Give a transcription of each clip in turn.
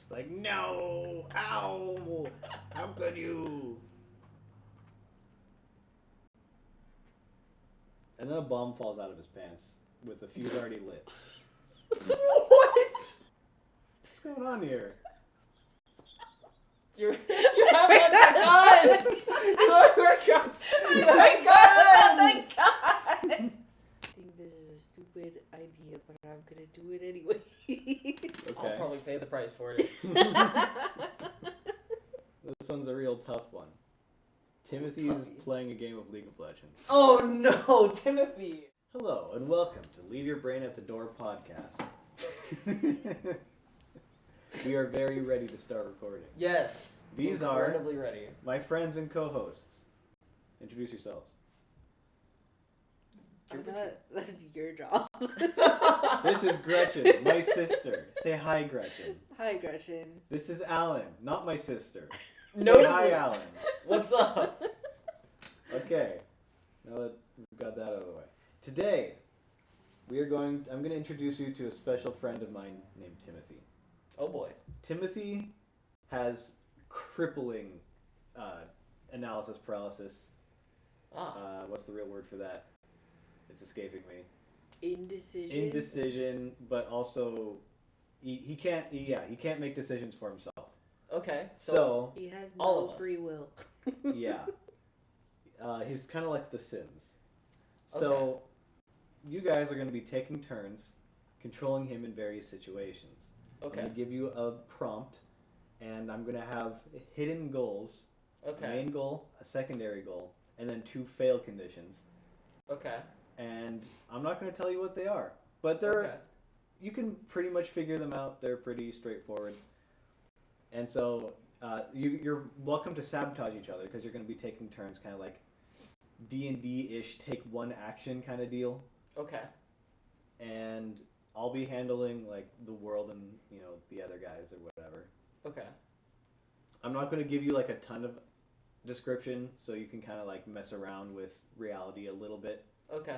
It's like, no! Ow! How could you? And then a bomb falls out of his pants with the fuse already lit. What? What's going on here? You're having my guns! You're my guns! I think this is a stupid idea, but I'm gonna do it anyway. I'll probably pay the price for it. This one's a real tough one. Timothy is playing a game of League of Legends. Oh no, Timothy! Hello, and welcome to Leave Your Brain at the Door podcast. We are very ready to start recording. Yes. These incredibly ready. My friends and co-hosts. Introduce yourselves. That's your job. This is Gretchen, my sister. Say hi, Gretchen. Hi, Gretchen. This is Alan, not my sister. No. Say hi, Alan. What's up? Okay, now that we've got that out of the way. Today, I'm going to introduce you to a special friend of mine named Timothy. Oh boy. Timothy has crippling analysis paralysis. What's the real word for that? It's escaping me. Indecision, but also he can't make decisions for himself. Okay. So he has all no of free will. Yeah. He's kind of like The Sims. So you guys are going to be taking turns controlling him in various situations. Okay. I'm going to give you a prompt, and I'm going to have hidden goals. Okay. A main goal, a secondary goal, and then 2 fail conditions. Okay. And I'm not going to tell you what they are, but you can pretty much figure them out. They're pretty straightforward. And so you're welcome to sabotage each other because you're going to be taking turns, kind of like D&D-ish, take one action kind of deal. Okay. And I'll be handling like the world and the other guys or whatever. Okay. I'm not going to give you like a ton of description, so you can kind of like mess around with reality a little bit. Okay.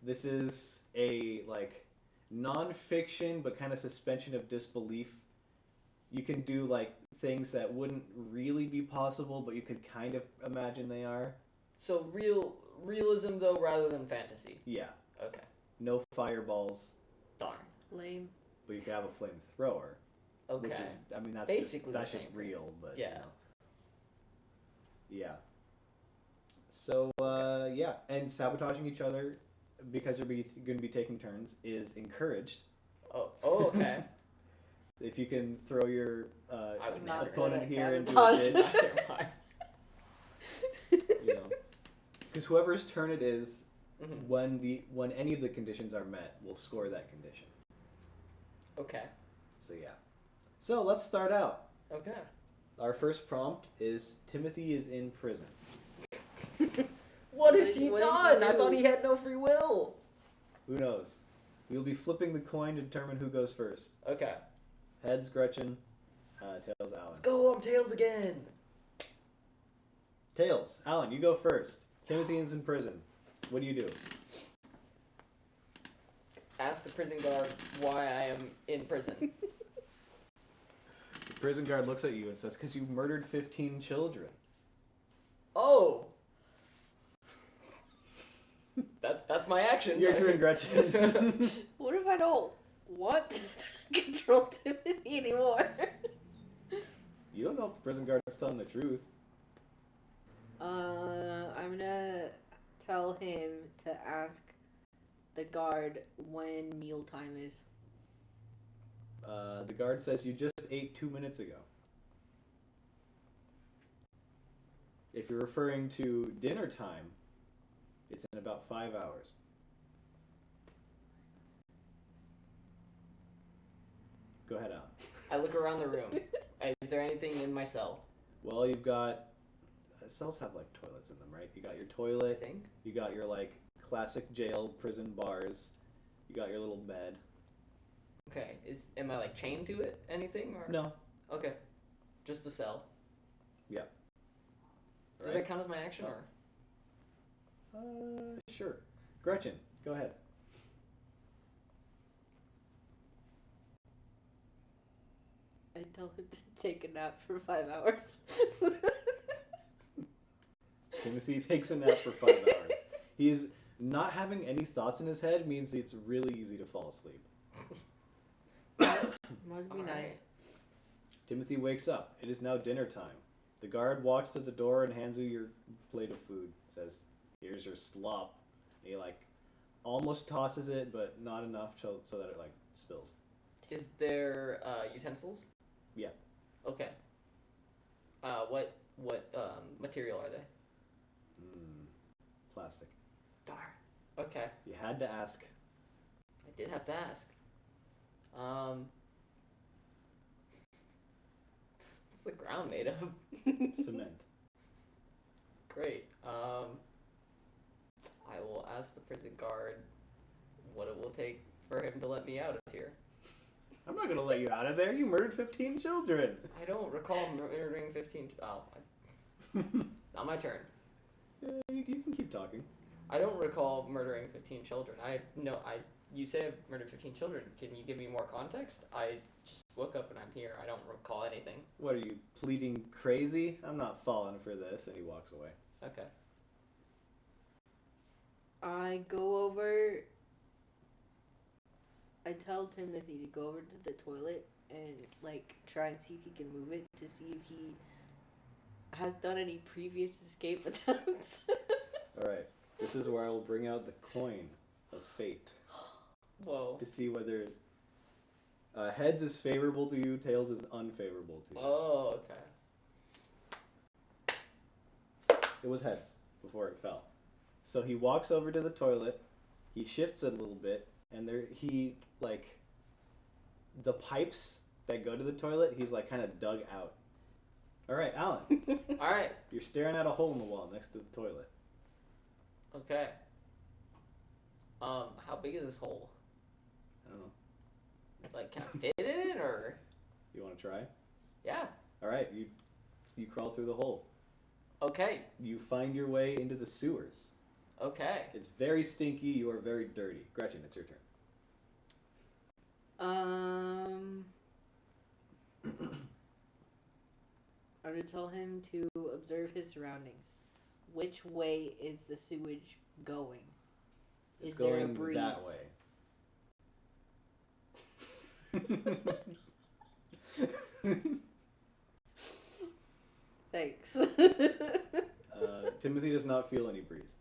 This is a like non-fiction but kind of suspension of disbelief. You can do like things that wouldn't really be possible, but you could kind of imagine they are. So realism though, rather than fantasy. Yeah. Okay. No fireballs. Darn. Lame. But you could have a flamethrower. Okay. Which is, that's basically that's the just same real, but yeah. Yeah. So yeah, and sabotaging each other because you're going to be taking turns is encouraged. Oh. Okay. If you can throw your I would not opponent good at here into a sabotage. ditch, Never mind. because whoever's turn it is, Mhm. when any of the conditions are met, will score that condition. Okay. So yeah. So let's start out. Okay. Our first prompt is Timothy is in prison. What has he What did done? he I do? thought he had no free will. Who knows? We'll be flipping the coin to determine who goes first. Okay. Heads, Gretchen. Tails, Alan. Let's go. I'm Tails again. Tails, Alan, you go first. Timothy is in prison. What do you do? Ask the prison guard why I am in prison. The prison guard looks at you and says, "Because you murdered 15 children." Oh. That's my action. Your turn, Gretchen. What if I don't want to control Timothy anymore? You don't know if the prison guard is telling the truth. I'm gonna tell him to ask the guard when mealtime is. The guard says you just ate 2 minutes ago. If you're referring to dinner time, it's in about 5 hours. Go ahead, Alan. I look around the room. Is there anything in my cell? Well, you've got... cells have, like, toilets in them, right? You got your I toilet. think. You got your, like, classic jail prison bars. You got your little bed. Okay. Am I like chained to it? Anything or? No. Okay. Just the cell. Yeah. Does Right? that count as my action or? Sure. Gretchen, go ahead. I tell him to take a nap for 5 hours. Timothy takes a nap for 5 hours. He's not having any thoughts in his head means it's really easy to fall asleep. Must be nice. Timothy wakes up. It is now dinner time. The guard walks to the door and hands you your plate of food. Says, "Here's your slop." And he almost tosses it, but not enough so that it spills. Is there utensils? Yeah. Okay. What material are they? Plastic. Darn. Okay. You had to ask. I did have to ask. What's the ground made of? Cement. Great. I will ask the prison guard what it will take for him to let me out of here. I'm not going to let you out of there. You murdered 15 children. I don't recall murdering 15... Not my turn. You can keep talking. I don't recall murdering 15 children. You say I've murdered 15 children. Can you give me more context? I just woke up and I'm here. I don't recall anything. What, are you pleading crazy? I'm not falling for this. And he walks away. Okay. I go over. I tell Timothy to go over to the toilet and try and see if he can move it to see if he has done any previous escape attempts. Alright. This is where I will bring out the coin of fate. Whoa. To see whether heads is favorable to you, tails is unfavorable to you. Oh, okay. It was heads before it fell. So he walks over to the toilet, he shifts it a little bit, and the pipes that go to the toilet, he's kind of dug out. Alright, Alan. Alright. You're staring at a hole in the wall next to the toilet. Okay. How big is this hole? I don't know. Can I fit in it, or? You want to try? Yeah. Alright, you crawl through the hole. Okay. You find your way into the sewers. Okay. It's very stinky, you are very dirty. Gretchen, it's your turn. I'm going to tell him to observe his surroundings. Which way is the sewage going? It's is there a going breeze? that way. Thanks. Timothy does not feel any breeze.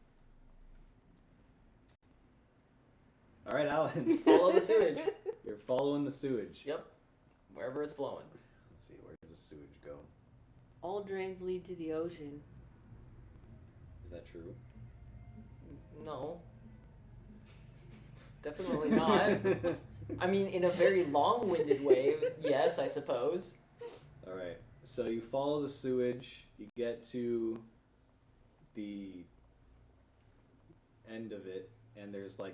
Alright, Alan. Follow the sewage. You're following the sewage. Yep. Wherever it's flowing. Let's see, where does the sewage go? All drains lead to the ocean. Is that true? No. Definitely not. I mean, in a very long-winded way, yes, I suppose. Alright, so you follow the sewage, you get to the end of it, and there's a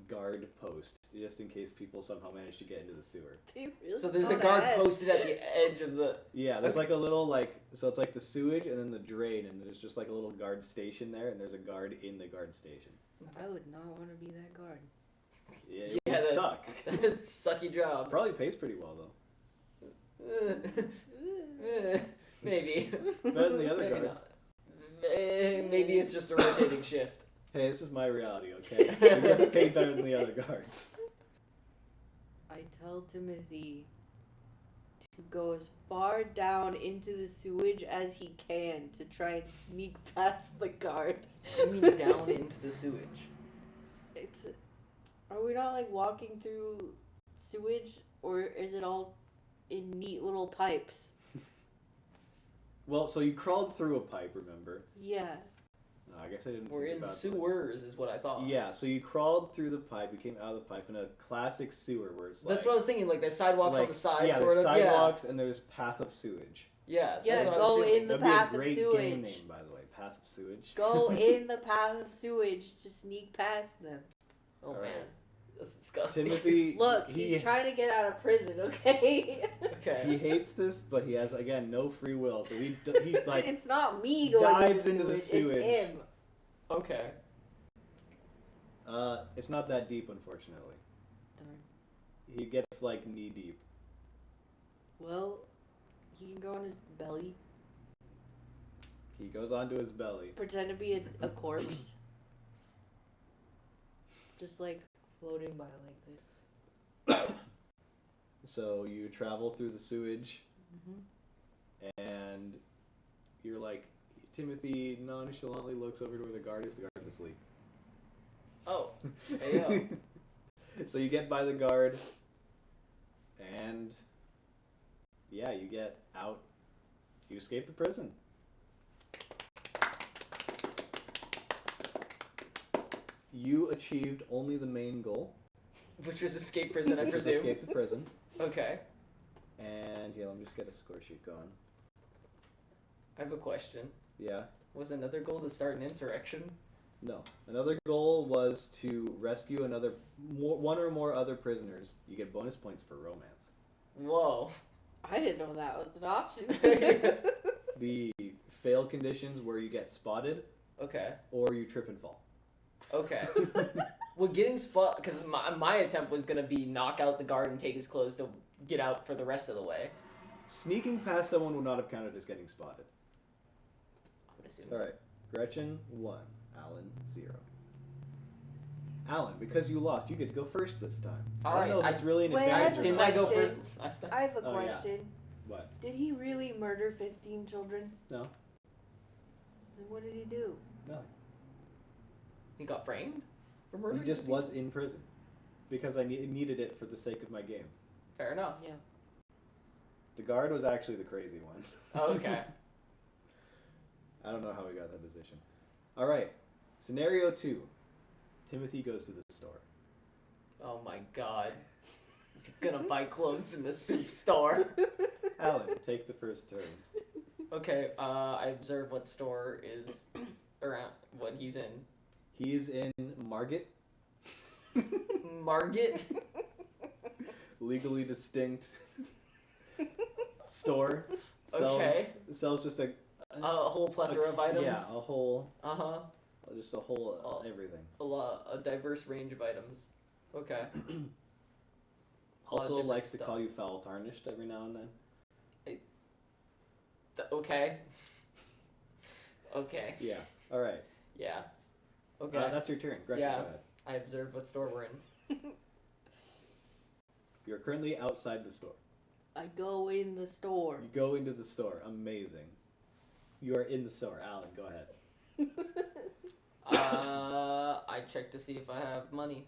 guard post, just in case people somehow manage to get into the sewer. Really So there's a guard posted at the edge of the... Yeah, there's a little, so it's the sewage and then the drain, and there's just a little guard station there, and there's a guard in the guard station. I would not want to be that guard. Yeah, it would suck. Sucky job. Probably pays pretty well, though. Maybe. Better than the other Maybe guards. Maybe it's just a rotating shift. Hey, this is my reality, okay? He gets paid better than the other guards. I tell Timothy to go as far down into the sewage as he can to try and sneak past the guard. You mean down into the sewage? Are we not walking through sewage, or is it all in neat little pipes? Well, so you crawled through a pipe, remember? Yeah. No, I guess I didn't We're think in about sewers, is what I thought. Yeah, so you crawled through the pipe, you came out of the pipe in a classic sewer where it's That's what I was thinking, there's sidewalks on the side, yeah, sort there's of. sidewalks and there's path of sewage. Yeah, Yeah, that's what I was go thinking. in the That'd path be a of great sewage. game name, by the way, Path of Sewage. Go in the path of sewage to sneak past them. Oh, All man. right. That's disgusting. Timothy, Look, he's trying to get out of prison, okay? Okay. he hates this, but he has, again, no free will, so he it's not me going dives into into the sewage. It's him. Okay. It's not that deep, unfortunately. Darn. He gets, knee deep. Well, he can go on his belly, He goes onto his belly. pretend to be a corpse, just like floating by like this. So you travel through the sewage, Mm-hmm. and you're like, Timothy nonchalantly looks over to where the guard is. The guard's asleep. Oh, hey yo. So you get by the guard, and yeah, you get out. You escape the prison. You achieved only the main goal, Which was escape prison, I which was presume. escape the prison. Okay. And yeah, let me just get a score sheet going. I have a question. Yeah. Was another goal to start an insurrection? No. Another goal was to rescue one or more other prisoners. You get bonus points for romance. Whoa. I didn't know that was an option. The fail conditions where you get spotted Okay. or you trip and fall. Okay. Well, getting spot, because my attempt was gonna be knock out the guard and take his clothes to get out for the rest of the way. Sneaking past someone would not have counted as getting spotted. I would assume. All right. Gretchen 1, Alan 0. Alan, because you lost, you get to go first this time. All I don't know right, if it's really an Wait, I advantage. have a Didn't I go question. first last time? I have a Oh, yeah. question. What? Did he really murder 15 children? No. Then what did he do? No. He got framed for He murdering just 15? was in prison because I needed it for the sake of my game. Fair enough. Yeah. The guard was actually the crazy one. Oh, okay. I don't know how we got that position. All right. Scenario 2. Timothy goes to the store. Oh my god. He's gonna buy clothes in the soup store. Alan, take the first turn. Okay, I observe what store is around, what he's in. He's in Margate. Margate? Legally distinct store. Sells, Okay. Sells just a whole plethora of items? Yeah, a whole, Uh-huh. just a whole everything. A diverse range of items. Okay. A lot of Also different likes to stuff. call you foul tarnished every now and then. Okay. Okay. Yeah. All right. Yeah. Okay. That's your turn. Gretchen, Yeah. go ahead. I observe what store we're in. You're currently outside the store. I go in the store. You go into the store. Amazing. You are in the store. Alan, go ahead. I check to see if I have money.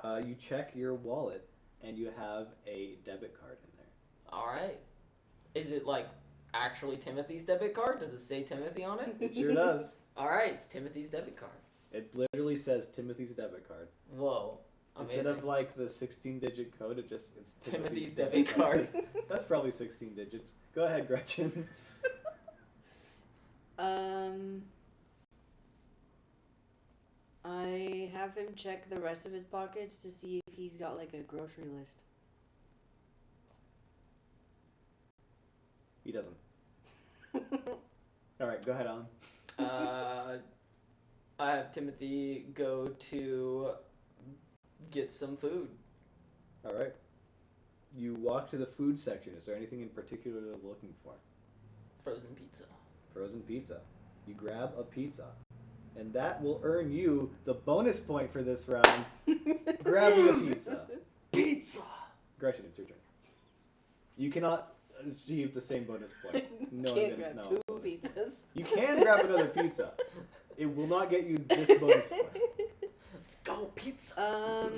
You check your wallet, and you have a debit card in there. Alright. Is it like actually Timothy's debit card? Does it say Timothy on it? It sure does. Alright, it's Timothy's debit card. It literally says Timothy's debit card. Whoa. Amazing. Instead of like the 16-digit code, it's Timothy's debit card. That's probably 16 digits. Go ahead, Gretchen. I have him check the rest of his pockets to see if he's got like a grocery list. He doesn't. All right, go ahead, Alan. I have Timothy go to get some food. All right. You walk to the food section. Is there anything in particular you're looking for? Frozen pizza. Frozen pizza. You grab a pizza. And that will earn you the bonus point for this round. Grabbing a pizza. Pizza! Gretchen, it's your turn. You cannot achieve the same bonus point. Knowing Can't that it's grab now a two bonus point. pizzas. You can grab another pizza. It will not get you this bonus point. Let's go, pizza!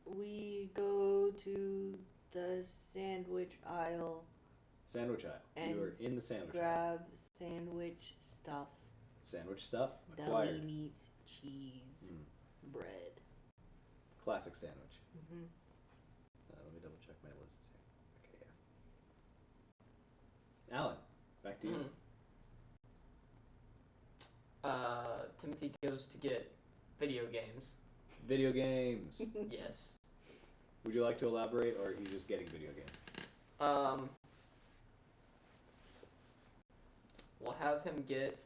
We go to the sandwich aisle. Sandwich aisle. And You are in the sandwich aisle. Grab sandwich stuff. Sandwich stuff Deli acquired. meat, cheese, bread. Classic sandwich. Mm-hmm. Let me double check my lists here. Okay, yeah. Alan, back to you. Timothy goes to get video games. Video games. Yes. Would you like to elaborate, or are you just getting video games? We'll have him get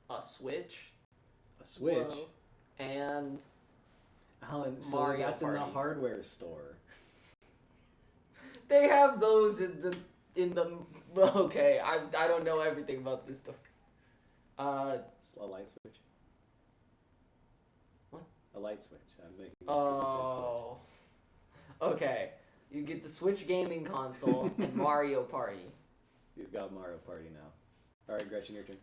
a Switch A Switch? Whoa. and Alan, so Mario that's in the Party. hardware store. They have those in the. Okay, I don't know everything about this stuff. A light switch. What? A light switch. I'm making. Oh. Okay, you get the Switch gaming console and Mario Party. He's got Mario Party now. All right, Gretchen, your turn.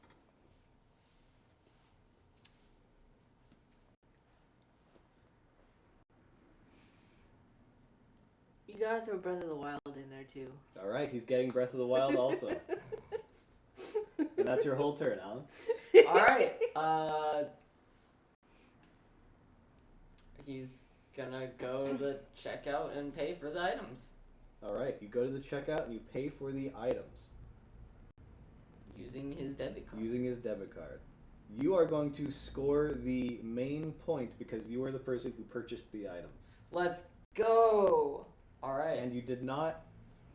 You gotta throw Breath of the Wild in there too. All right, he's getting Breath of the Wild also. And that's your whole turn, Alan. All right. He's gonna go to the checkout and pay for the items All right, you go to the checkout and you pay for the items using his debit card. using his debit card. You are going to score the main point because you are the person who purchased the items. Let's go. All right. And you did not.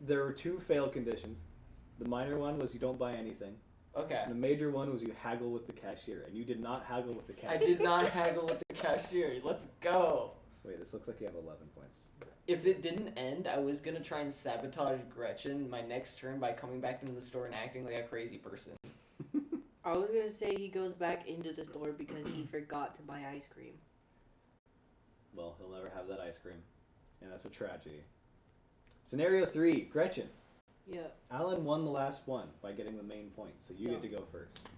There were 2 fail conditions. The minor one was you don't buy anything. Okay. And the major one was you haggle with the cashier, and you did not haggle with the cashier. I did not haggle with the cashier. Let's go. Wait, this looks like you have 11 points. If it didn't end, I was gonna try and sabotage Gretchen my next turn by coming back into the store and acting like a crazy person. I was gonna say he goes back into the store because he forgot to buy ice cream. Well, he'll never have that ice cream, and that's a tragedy. Scenario 3, Gretchen. Yeah. Alan won the last one by getting the main point, so you get to go first.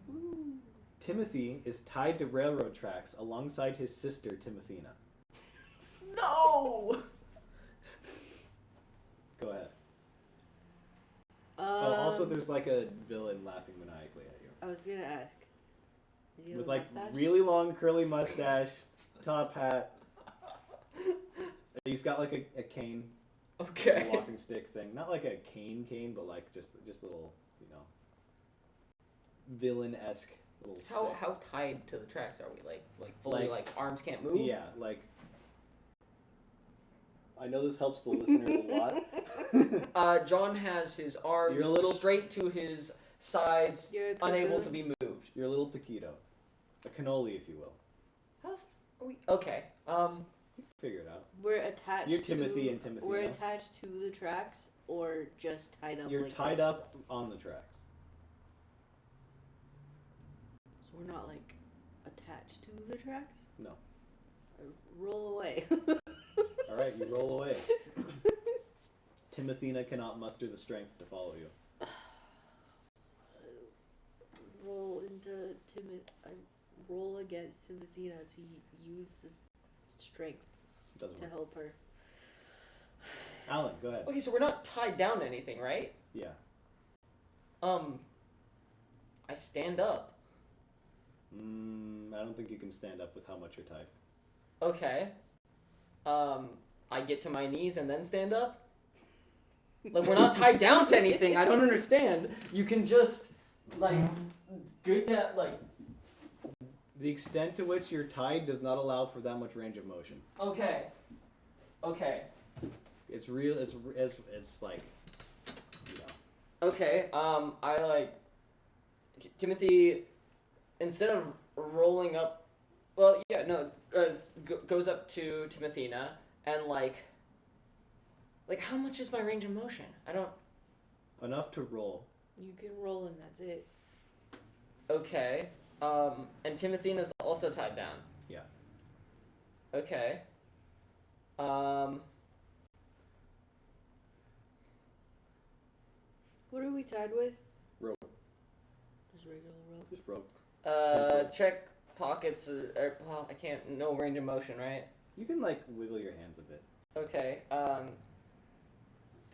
Ooh. Timothy is tied to railroad tracks alongside his sister, Timothina. No! Go ahead. Also there's like a villain laughing maniacally at you. I was gonna ask. Does he have With a like mustache? really long curly mustache, top hat. He's got like a cane, Okay. a walking stick thing. Not like a cane, but like just a little, villain-esque little stick. How tied to the tracks are we? Like fully like arms can't move? Yeah, like. I know this helps the listeners a lot. John has his arms You're a little- straight to his sides, You're a unable cocoon? to be moved. You're a little taquito. A cannoli, if you will. How are we? Okay. Figure it out. We're attached. You're Timothy and Timothy. We're attached to the tracks, or just tied up. You're like tied this? up on the tracks. So we're not like attached to the tracks. No. Roll away. All right, you roll away. Timothina cannot muster the strength to follow you. Roll into I roll against Timothina to use this strength Doesn't to work. help her. Alan, go ahead. Okay, so we're not tied down to anything, right? Yeah. I stand up. I don't think you can stand up with how much you're tied. Okay. I get to my knees and then stand up? Like, we're not tied down to anything. I don't understand. You can just, like, get that, like... The extent to which you're tied does not allow for that much range of motion. Okay. It's real. It's like, Okay, I, like... Timothy, instead of rolling up... Well, yeah, no, goes up to Timothina and, like, how much is my range of motion? I don't... enough to roll. You can roll and that's it. Okay. And Timothina's also tied down. Yeah. Okay. What are we tied with? Rope. Just regular rope. Just rope. Check pockets, I can't, no range of motion, right? You can like wiggle your hands a bit. Okay, do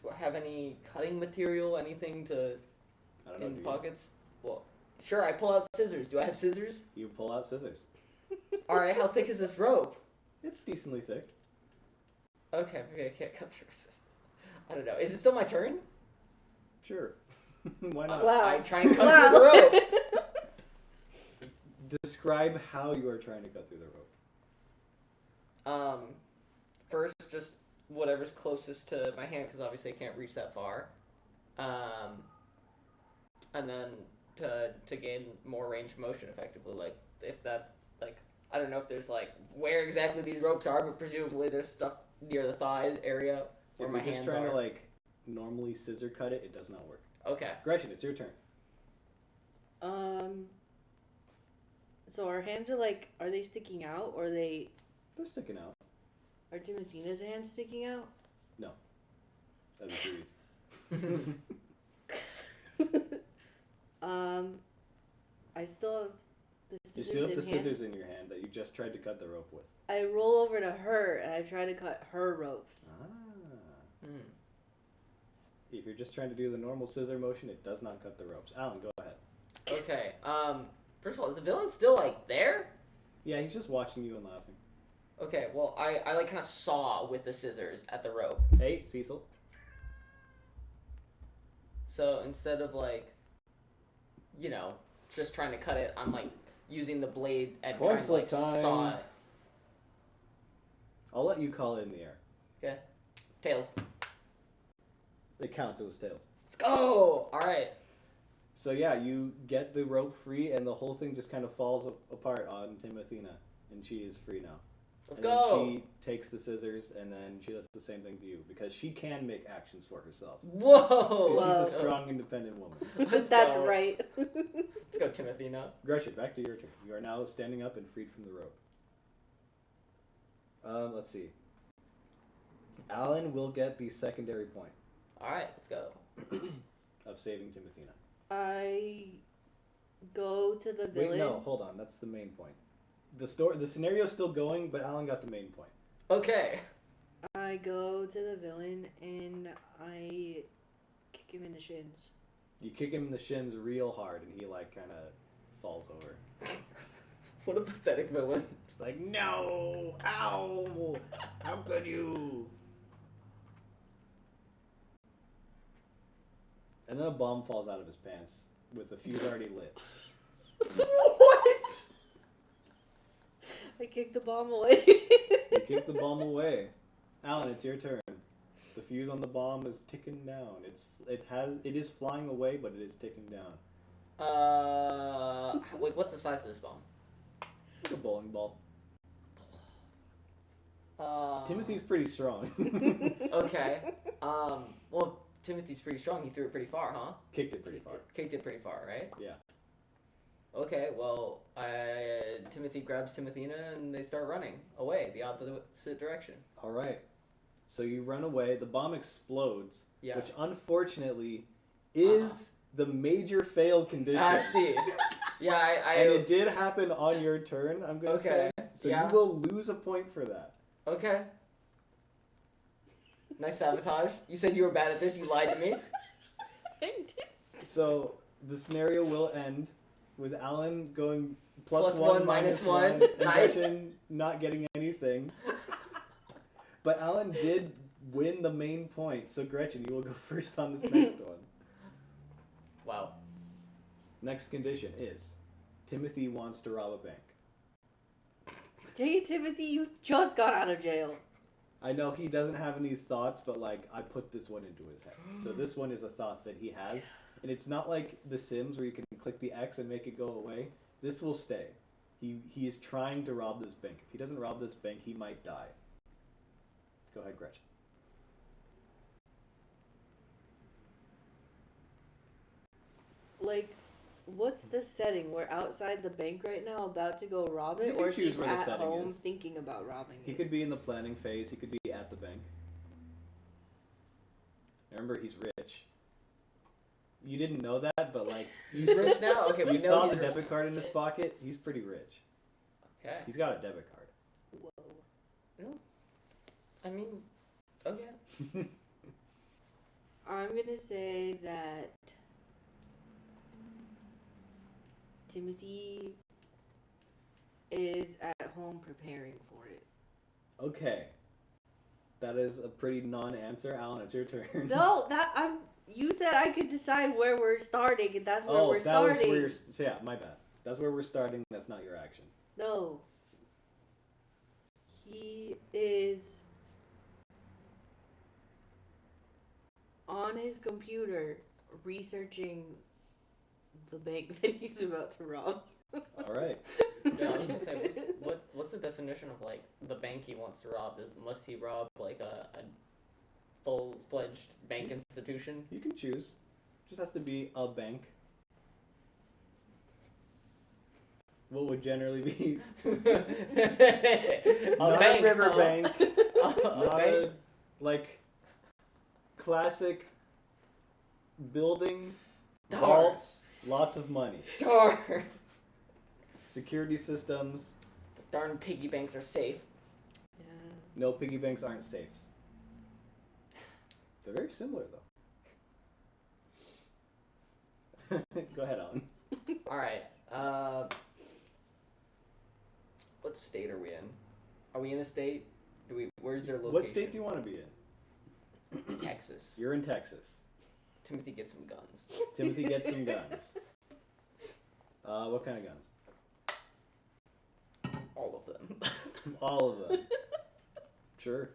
I have any cutting material, anything to, I don't know. in Do you? pockets? Well, sure, I pull out scissors. Do I have scissors? You pull out scissors. Alright, how thick is this rope? It's decently thick. Okay, maybe I can't cut through scissors. I don't know. Is it still my turn? Sure. Why not? Wow. I try and cut through the rope. Describe how you are trying to cut through the rope. First, just whatever's closest to my hand, because obviously I can't reach that far. And then to gain more range of motion effectively, like, if that, like, I don't know if there's, like, where exactly these ropes are, but presumably there's stuff near the thigh area where if my you're just hands trying are. to like normally scissor cut it, it does not work. Okay. Gretchen, it's your turn. So our hands are like, are they sticking out, or They're sticking out. are Timothena's hands sticking out? That'd be serious. I still have the You scissors still have in the hand. scissors in your hand that you just tried to cut the rope with. I roll over to her and I try to cut her ropes. Hmm. If you're just trying to do the normal scissor motion, it does not cut the ropes. Alan, go ahead. Okay. First of all, is the villain still like there? Yeah, he's just watching you and laughing. Okay. Well, I like kind of saw with the scissors at the rope. Hey, Cecil. So instead of like, just trying to cut it, I'm like using the blade and Coin trying to like flip time. saw it. I'll let you call it in the air. Okay. Tails. It counts. It was tails. Let's go. All right. So yeah, you get the rope free, and the whole thing just kind of falls apart on Timothina, and she is free now. Let's and go. Then she takes the scissors, and then she does the same thing to you because she can make actions for herself. Whoa. 'Cause she's a strong, independent woman. Let's That's go. right. Let's go, Timothina. Gretchen, back to your turn. You are now standing up and freed from the rope. Let's see. Alan will get the secondary point All right. Let's go. of saving Timothina. I go to the villain. Wait, no, hold on. That's the main point. The scenario's still going, but Alan got the main point. Okay. I go to the villain and I kick him in the shins. You kick him in the shins real hard, and he like kind of falls over. What a pathetic villain. It's like, no, ow, how could you? And then a bomb falls out of his pants with the fuse already lit. What? I kick the bomb away. You kick the bomb away. Alan, it's your turn. The fuse on the bomb is ticking down. It is flying away, but it is ticking down. Wait, what's the size of this bomb? Like a bowling ball. Uh, Timothy's pretty strong. Okay. Well, Timothy's pretty strong. He threw it pretty far, huh? Kicked it pretty far. Kicked it pretty far, right? Yeah. Okay, well, Timothy grabs Timothina and they start running away the opposite direction. All right. So you run away. The bomb explodes, Yeah. which unfortunately is the major fail condition. I see. Yeah, And it did happen on your turn, I'm going to say. Okay, So yeah. you will lose a point for that. Okay. Nice sabotage. You said you were bad at this. You lied to me. So the scenario will end with Alan going Plus plus one, minus one. and Nice. Gretchen not getting anything. But Alan did win the main point. So Gretchen, you will go first on this next one. Wow. Next condition is Timothy wants to rob a bank. Dang it, Timothy, you just got out of jail. I know he doesn't have any thoughts, but like I put this one into his head. So this one is a thought that he has, and it's not like The Sims where you can click the X and make it go away. This will stay. He is trying to rob this bank. If he doesn't rob this bank, he might die. Go ahead, Gretchen. Like, what's the setting? We're outside the bank right now, about to go rob You it, can or choose he's where the at setting home is. thinking about robbing He it. could be in the planning phase. He could be at the bank. Remember, he's rich. You didn't know that, but like He's rich now? Okay, we you know saw he's the rich debit now. card in his pocket. He's pretty rich. Okay. He's got a debit card. Whoa. I mean, okay. I'm gonna say that Timothy is at home preparing for it. Okay. That is a pretty non-answer. Alan, it's your turn. No, you said I could decide where we're starting, and that's where we're that was starting. where you're... So yeah, my bad. That's where we're starting. That's not your action. No. He is on his computer researching the bank that he's about to rob. All right. Yeah, I was gonna say, what's the definition of like the bank he wants to rob? Must he rob like a full-fledged bank institution? You can choose. Just has to be a bank. What would generally be not a river bank, not a like classic building, vaults, lots of money, security systems. Darn piggy banks are safe. Yeah. No, piggy banks aren't safes. They're very similar though. Go ahead, Alan. All right. What state are we in? Are we in a state? Where's their location? What state do you want to be in? Texas. You're in Texas. Timothy gets some guns. Timothy gets some guns. What kind of guns? All of them. All of them. Sure.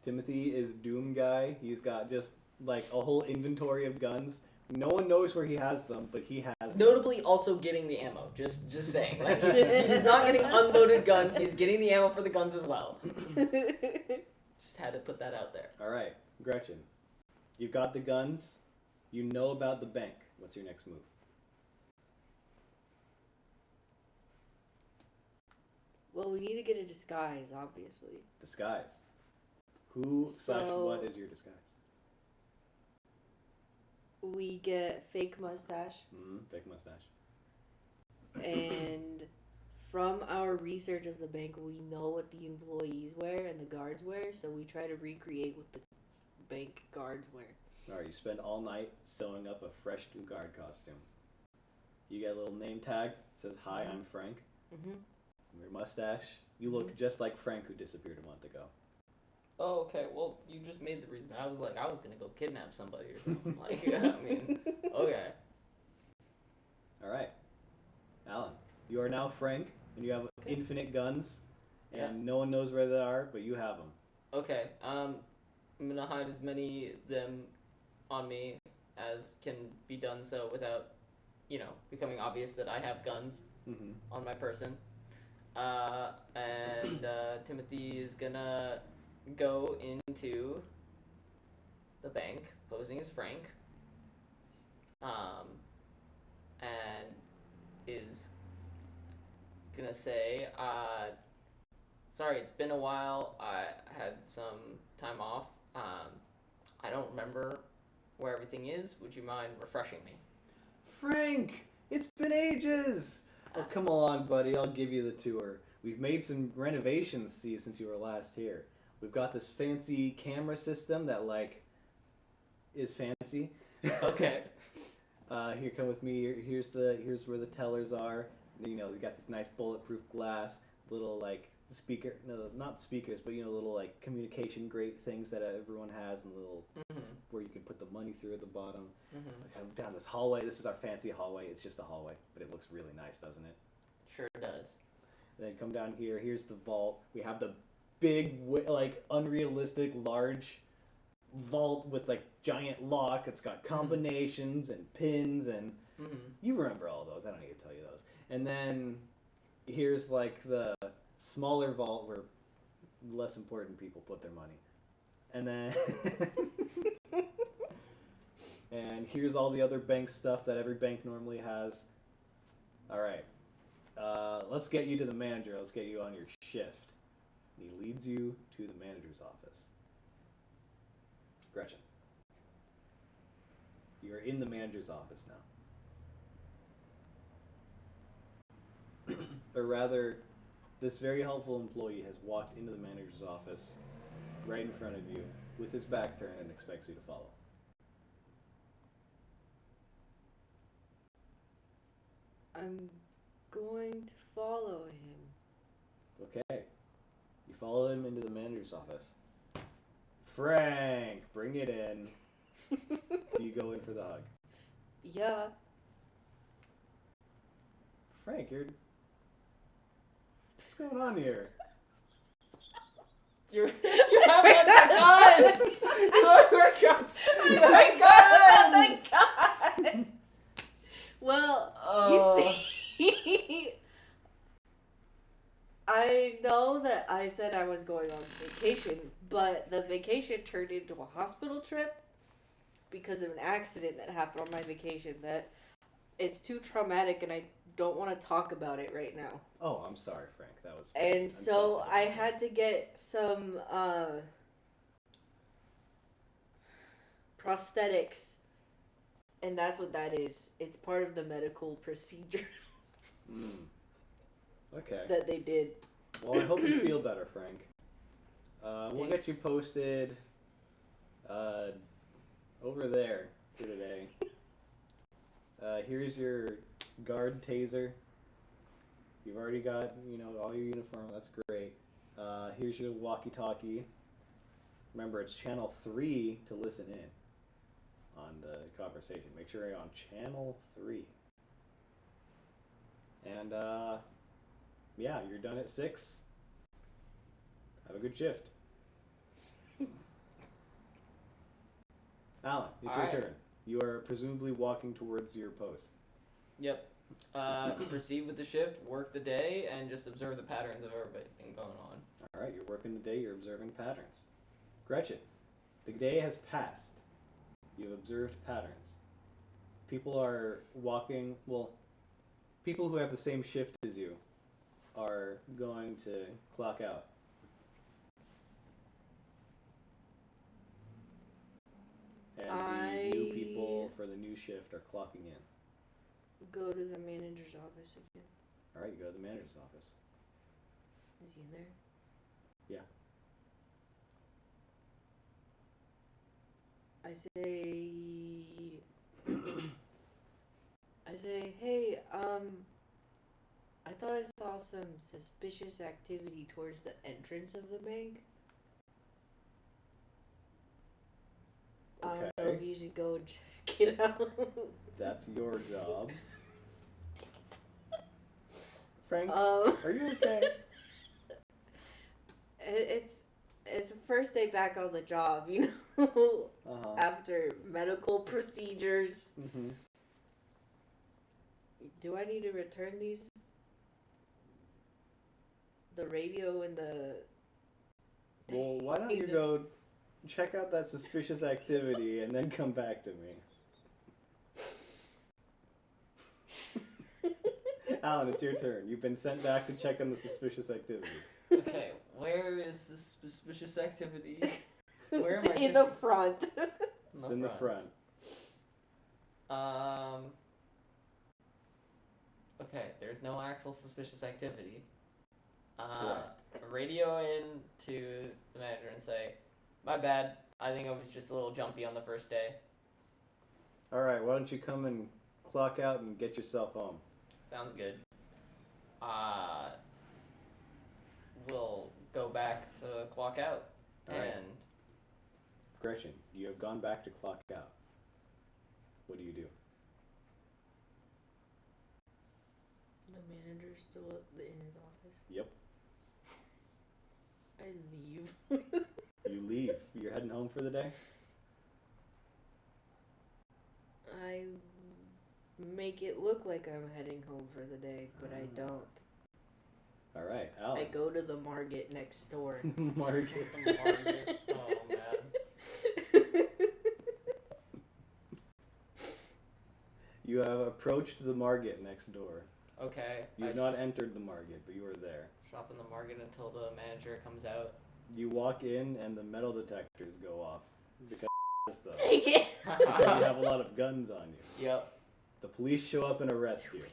Timothy is Doom guy. He's got just like a whole inventory of guns. No one knows where he has them, but he has them. Notably also getting the ammo. Just saying. Like, he's not getting unloaded guns, he's getting the ammo for the guns as well. Just had to put that out there. Alright, Gretchen. You've got the guns. You know about the bank. What's your next move? Well, we need to get a disguise, obviously. Disguise. Who / what is your disguise? We get fake mustache. Fake mustache. And from our research of the bank, we know what the employees wear and the guards wear, so we try to recreate what the bank guards wear. Alright, you spend all night sewing up a fresh new guard costume. You get a little name tag. It says, "Hi, I'm Frank." Mm-hmm. Your mustache. You look just like Frank, who disappeared a month ago. Oh, okay. Well, you just made the reason. I was like, I was gonna go kidnap somebody or something. Like, I mean, okay. Alright. Alan, you are now Frank, and you have infinite guns, and no one knows where they are, but you have them. Okay. I'm gonna hide as many of them on me as can be done so without, becoming obvious that I have guns on my person. And Timothy is gonna go into the bank posing as Frank, and is gonna say, sorry, it's been a while, I had some time off, I don't remember where everything is, would you mind refreshing me? Frank! It's been ages! Oh, come on, buddy, I'll give you the tour. We've made some renovations, since you were last here. We've got this fancy camera system that, is fancy. Okay. Here, come with me. Here's where the tellers are. We got this nice bulletproof glass, little, speaker, no, not speakers, but, little, communication grate things that everyone has, and little, where you can put the money through at the bottom. Come down this hallway. This is our fancy hallway. It's just a hallway, but it looks really nice, doesn't it? Sure does. Then come down here. Here's the vault. We have the big, unrealistic, large vault with, giant lock. It's got combinations and pins, and you remember all those. I don't need to tell you those. And then here's, the smaller vault where less important people put their money. And then... and here's all the other bank stuff that every bank normally has. Alright. Let's get you to the manager. Let's get you on your shift. He leads you to the manager's office. Gretchen. You're in the manager's office now. Or rather, this very helpful employee has walked into the manager's office right in front of you with his back turned and expects you to follow. I'm going to follow him. Okay. You follow him into the manager's office. Frank, bring it in. Do you go in for the hug? Yeah. Frank, what's going on here? You have the guns! You have guns! Well, you see, I know that I said I was going on vacation, but the vacation turned into a hospital trip because of an accident that happened on my vacation that it's too traumatic and I don't want to talk about it right now. Oh, I'm sorry, Frank. That was. And so I had to get some prosthetics, and that's what that is. It's part of the medical procedure Okay. that they did. Well, I hope you feel better, Frank. We'll get Thanks. you posted over there for today. Here's your guard taser. You've already got, all your uniform. That's great. Here's your walkie-talkie. Remember, it's channel 3 to listen in on the conversation. Make sure you're on channel 3. And, yeah, you're done at 6. Have a good shift. Alan, it's your turn. You are presumably walking towards your post. Yep. Proceed with the shift, work the day, and just observe the patterns of everything going on. Alright, you're working the day, you're observing patterns. Gretchen, the day has passed. You've observed patterns. People are walking, people who have the same shift as you are going to clock out. And the new people for the new shift are clocking in. Go to the manager's office again. Alright, you go to the manager's office. Is he there? Yeah. I say, hey, I thought I saw some suspicious activity towards the entrance of the bank. I don't know if you should go check it out. That's your job. Frank, are you okay? It's the first day back on the job, after medical procedures. Mm-hmm. Do I need to return these? The radio and the... Well, why don't you go check out that suspicious activity and then come back to me? Alan, it's your turn. You've been sent back to check on the suspicious activity. Okay, where is this suspicious activity? Where am I in the front. It's in the front. Okay, there's no actual suspicious activity. Radio in to the manager and say, my bad, I think I was just a little jumpy on the first day. Alright, why don't you come and clock out and get yourself home? Sounds good. We'll go back to clock out. All right. Gretchen, you have gone back to clock out. What do you do? The manager's still in his office. Yep. I leave. You leave. You're heading home for the day? I make it look like I'm heading home for the day, but I don't. Alright, Alan. I go to the market next door. Market. Oh, man. You have approached the market next door. Okay. You've not entered the market, but you are there. Shop in the market until the manager comes out. You walk in and the metal detectors go off. Because stuff. Take it! Because you have a lot of guns on you. Yep. The police show up and arrest you.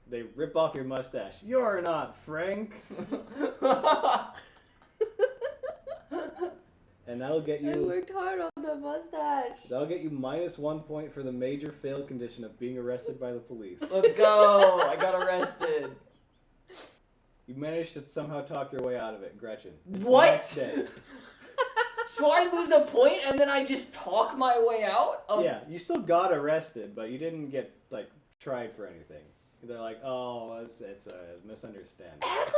They rip off your mustache. You're not Frank! And that'll get I you... worked hard on the mustache. That'll get you -1 point for the major fail condition of being arrested by the police. Let's go! I got arrested. You managed to somehow talk your way out of it, Gretchen. It's What? the next day. So I lose a point and then I just talk my way out? Yeah, you still got arrested, but you didn't get, tried for anything. They're like, oh, it's a misunderstanding. I had,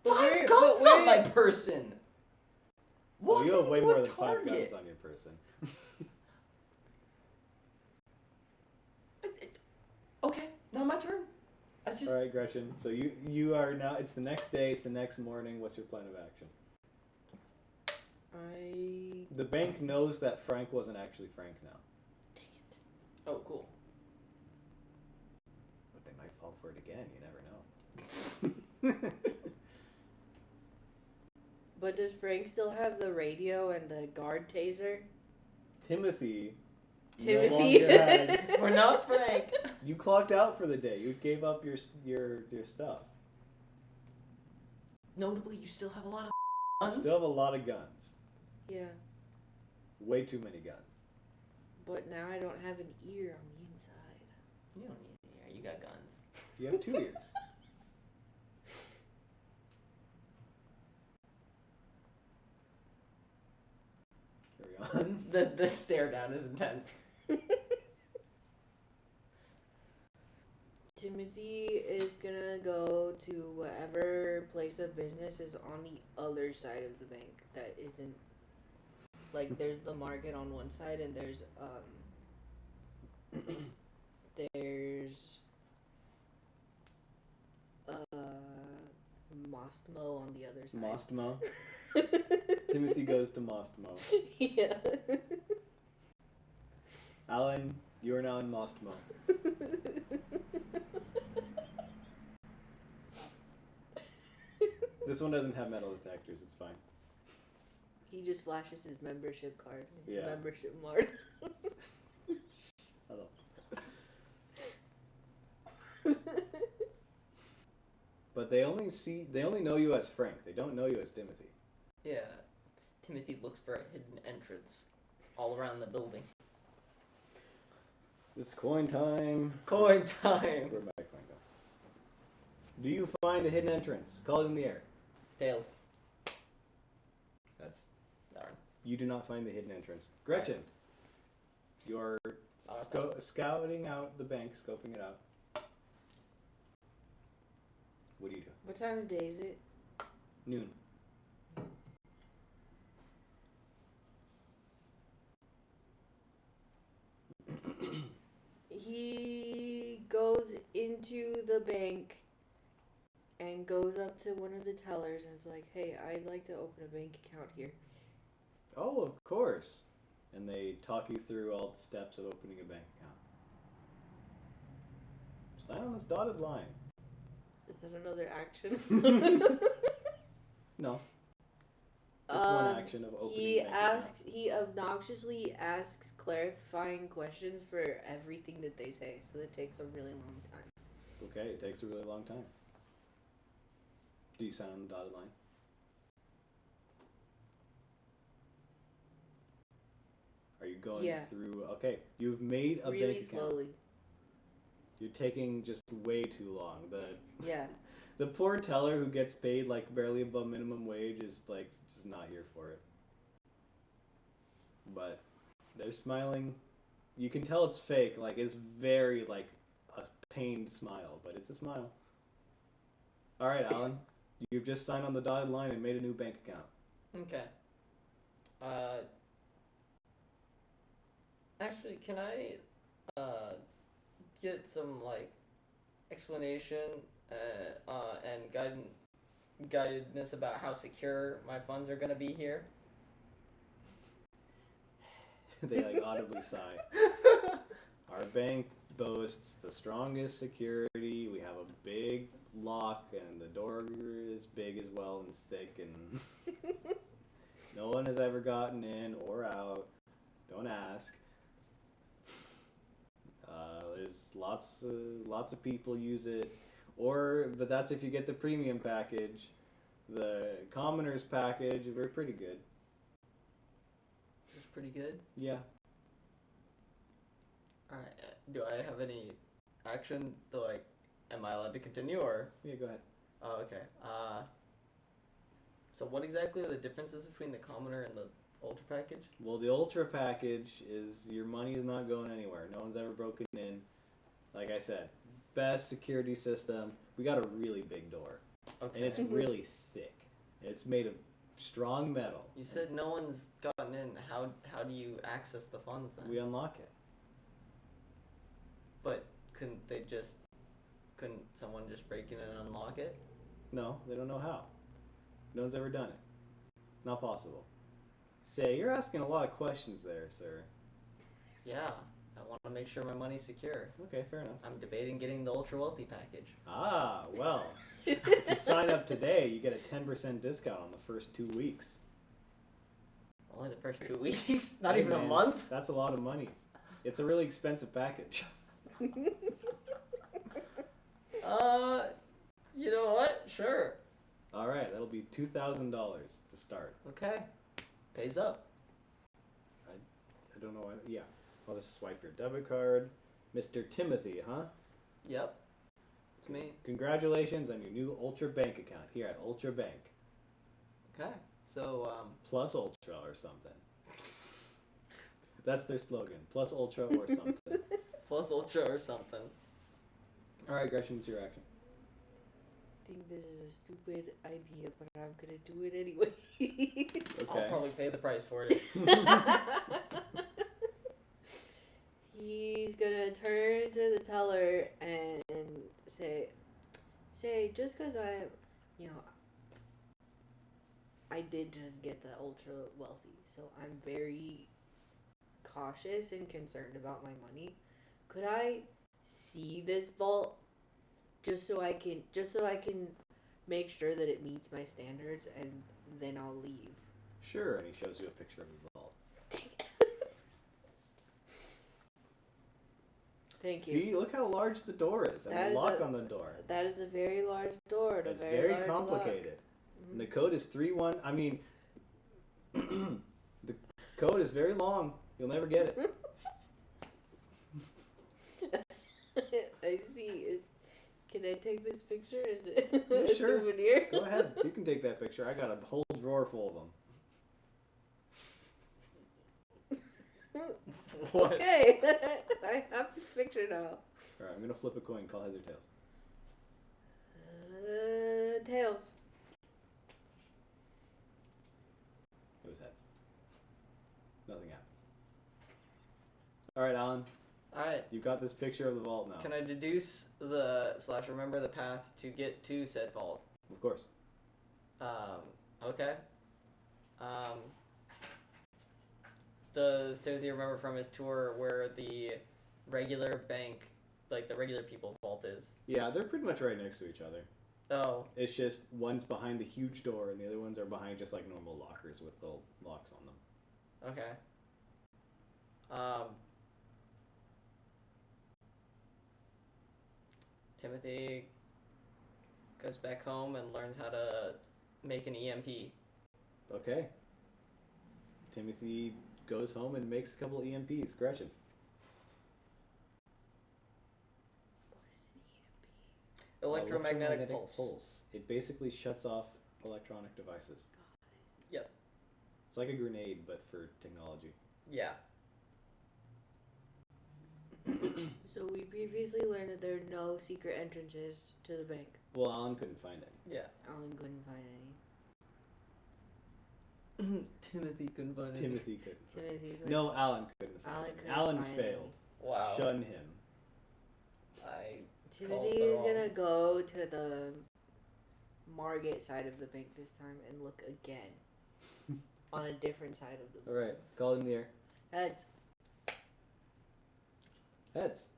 But 5 we're- guns but on my we're- person. Well, you have way Walking more into than a 5 guns Target. on your person. Okay, now my turn. All right, Gretchen. So you are now. It's the next day. It's the next morning. What's your plan of action? The bank knows that Frank wasn't actually Frank now. Dang it. Oh, cool. But they might fall for it again. You never know. But does Frank still have the radio and the guard taser? Timothy. Timothy. No longer has. We're not Frank. You clocked out for the day. You gave up your stuff. Notably, you still have a lot of You guns. still have a lot of guns. Yeah. Way too many guns. But now I don't have an ear on the inside. You don't need an ear. You got guns. You have 2 ears. Carry on. The stare down is intense. Timothy is gonna go to whatever place of business is on the other side of the bank that isn't like there's the market on one side and there's Mostmo on the other side. Mostmo. Timothy goes to Mostmo. Yeah. Alan, you are now in Mostmo. This one doesn't have metal detectors. It's fine. He just flashes his membership card. It's Yeah. a membership mark. Hello. But they only know you as Frank. They don't know you as Timothy. Yeah. Timothy looks for a hidden entrance all around the building. It's coin time. Coin time. Where'd my coin go? Do you find a hidden entrance? Call it in the air. Tails. That's. Darn. You do not find the hidden entrance. Gretchen, you're scouting out the bank, scoping it out. What do you do? What time of day is it? Noon. He goes into the bank and goes up to one of the tellers and is like, "Hey, I'd like to open a bank account here." Oh, of course. And they talk you through all the steps of opening a bank account. Sign on this dotted line. Is that another action? No. It's one action of opening a bank account. He obnoxiously asks clarifying questions for everything that they say, so it takes a really long time. Okay, it takes a really long time. Do you sign on the dotted line? Are you going through? Okay, you've made a Really bank account. slowly. You're taking just way too long. Yeah. The poor teller who gets paid like barely above minimum wage is like just not here for it. But they're smiling. You can tell it's fake. Like it's very like a pained smile, but it's a smile. All right, Alan, you've just signed on the dotted line and made a new bank account. Okay. Actually, can I get some like explanation and guidedness about how secure my funds are gonna be here? They like audibly sigh. Our bank boasts the strongest security. We have a big lock, and the door is big as well and it's thick, and no one has ever gotten in or out. Don't ask. There's lots of people use it, but that's if you get the premium package. The commoners package, we're pretty good. It's pretty good. Yeah. Alright, do I have any action to like, am I allowed to continue or? Yeah, go ahead. Oh, okay. So what exactly are the differences between the commoner and the ultra package? Well, the ultra package is your money is not going anywhere. No one's ever broken in. Like I said, best security system. We got a really big door, Okay. and it's really thick. It's made of strong metal. You said no one's gotten in. How do you access the funds then? We unlock it. But Couldn't someone just break in and unlock it? No, they don't know how. No one's ever done it. Not possible. Say, you're asking a lot of questions there, sir. Yeah, I want to make sure my money's secure. Okay, fair enough. I'm debating getting the ultra wealthy package. Ah, well. If you sign up today, you get a 10% discount on the first 2 weeks. Only the first 2 weeks? Not Hey, even a man, month? That's a lot of money. It's a really expensive package. You know what? Sure. All right, that'll be $2,000 to start. Okay. Pays up. I don't know why. Yeah, I'll just swipe your debit card. Mr. Timothy, huh? Yep. It's me. Congratulations on your new Ultra Bank account here at Ultra Bank. Okay. So, Plus Ultra or something. That's their slogan. Plus Ultra or something. plus ultra or something. All right, Gretchen, what's your action? I think this is a stupid idea, but I'm gonna do it anyway. I'll Okay. probably pay the price for it. He's gonna turn to the teller and say, just because I did just get the ultra wealthy, so I'm very cautious and concerned about my money. Could I see this vault just so I can make sure that it meets my standards, and then I'll leave? Sure, and he shows you a picture of the vault. Thank you. See, look how large the door is, and That the is lock on the door. That is a very large door. And It's a very large complicated. lock. And the code is 31. I mean, the code is very long. You'll never get it. I see. Can I take this picture? Is it Yeah, a sure. souvenir? Go ahead. You can take that picture. I got a whole drawer full of them. What? Okay. I have this picture now. All right, I'm gonna flip a coin. Call heads or tails. Tails. It was heads. Nothing happens. All right, Alan. Alright. You've got this picture of the vault now. Can I deduce remember the path to get to said vault? Of course. Okay. Does Timothy remember from his tour where the regular bank, like the regular people vault is? Yeah, they're pretty much right next to each other. Oh. It's just one's behind the huge door, and the other ones are behind just like normal lockers with the locks on them. Okay. Timothy goes back home and learns how to make an EMP. Okay. Timothy goes home and makes a couple EMPs. Gretchen. Electromagnetic pulse. It basically shuts off electronic devices. Yep. It's like a grenade, but for technology. Yeah. So we previously learned that there are no secret entrances to the bank. Well, Alan couldn't find any. Yeah. Alan couldn't find any. Timothy couldn't find Timothy couldn't. Timothy couldn't. No, Alan couldn't find Alan any. couldn't Alan find failed. Wow. Shun him. Timothy is gonna go to the Margate side of the bank this time and look again on a different side of the bank. All right, call it in the air. Heads. Heads.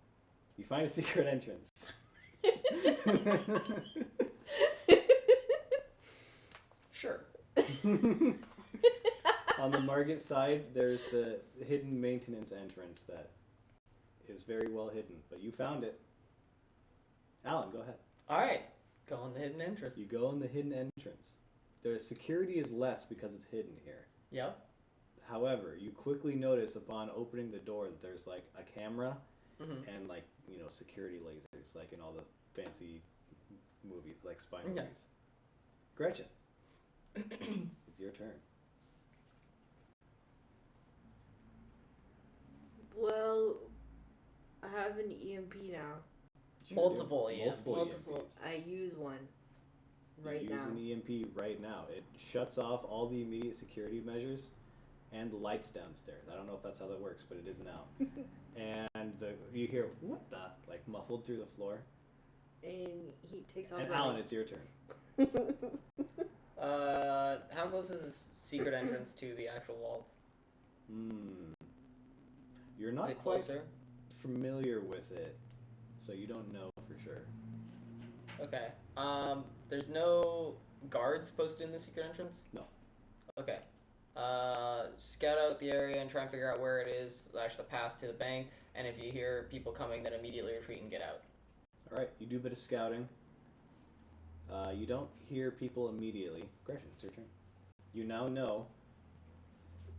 You find a secret entrance. Sure. On the Margate side, there's the hidden maintenance entrance that is very well hidden, but you found it. Alan, go ahead. Alright. Go on the hidden entrance. You go in the hidden entrance. The security is less because it's hidden here. Yep. However, you quickly notice upon opening the door that there's like a camera Mm-hmm. and like, you know, security lasers, like in all the fancy movies, like spy Yeah. movies. Gretchen, it's your turn. Well, I have an EMP now. Sure Multiple do. EMPs. Multiple. EMPs. I use one right You now. use an EMP right now. It shuts off all the immediate security measures and the lights downstairs. I don't know if that's how that works, but it is now. And you hear, what the? Like muffled through the floor. And he takes off. And Alan, it's your turn. How close is this secret entrance to the actual vault? You're Is not it quite closer? familiar with it, so you don't know for sure. Okay. There's no guards posted in the secret entrance? No. Okay. Scout out the area and try and figure out where it is, slash the path to the bank, and if you hear people coming, then immediately retreat and get out. Alright, you do a bit of scouting. You don't hear people immediately. Gretchen, it's your turn. You now know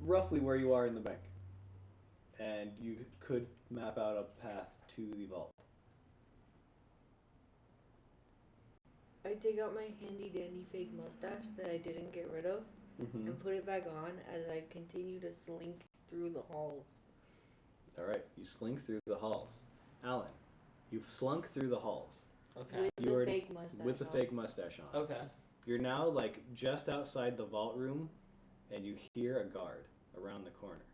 roughly where you are in the bank. And you could map out a path to the vault. I take out my handy dandy fake mustache that I didn't get rid of and put it back on as I continue to slink through the halls. Alright, you slink through the halls. Alan, you've slunk through the halls. Okay. With the fake mustache with the on. fake mustache on. Okay. You're now like just outside the vault room, and you hear a guard around the corner.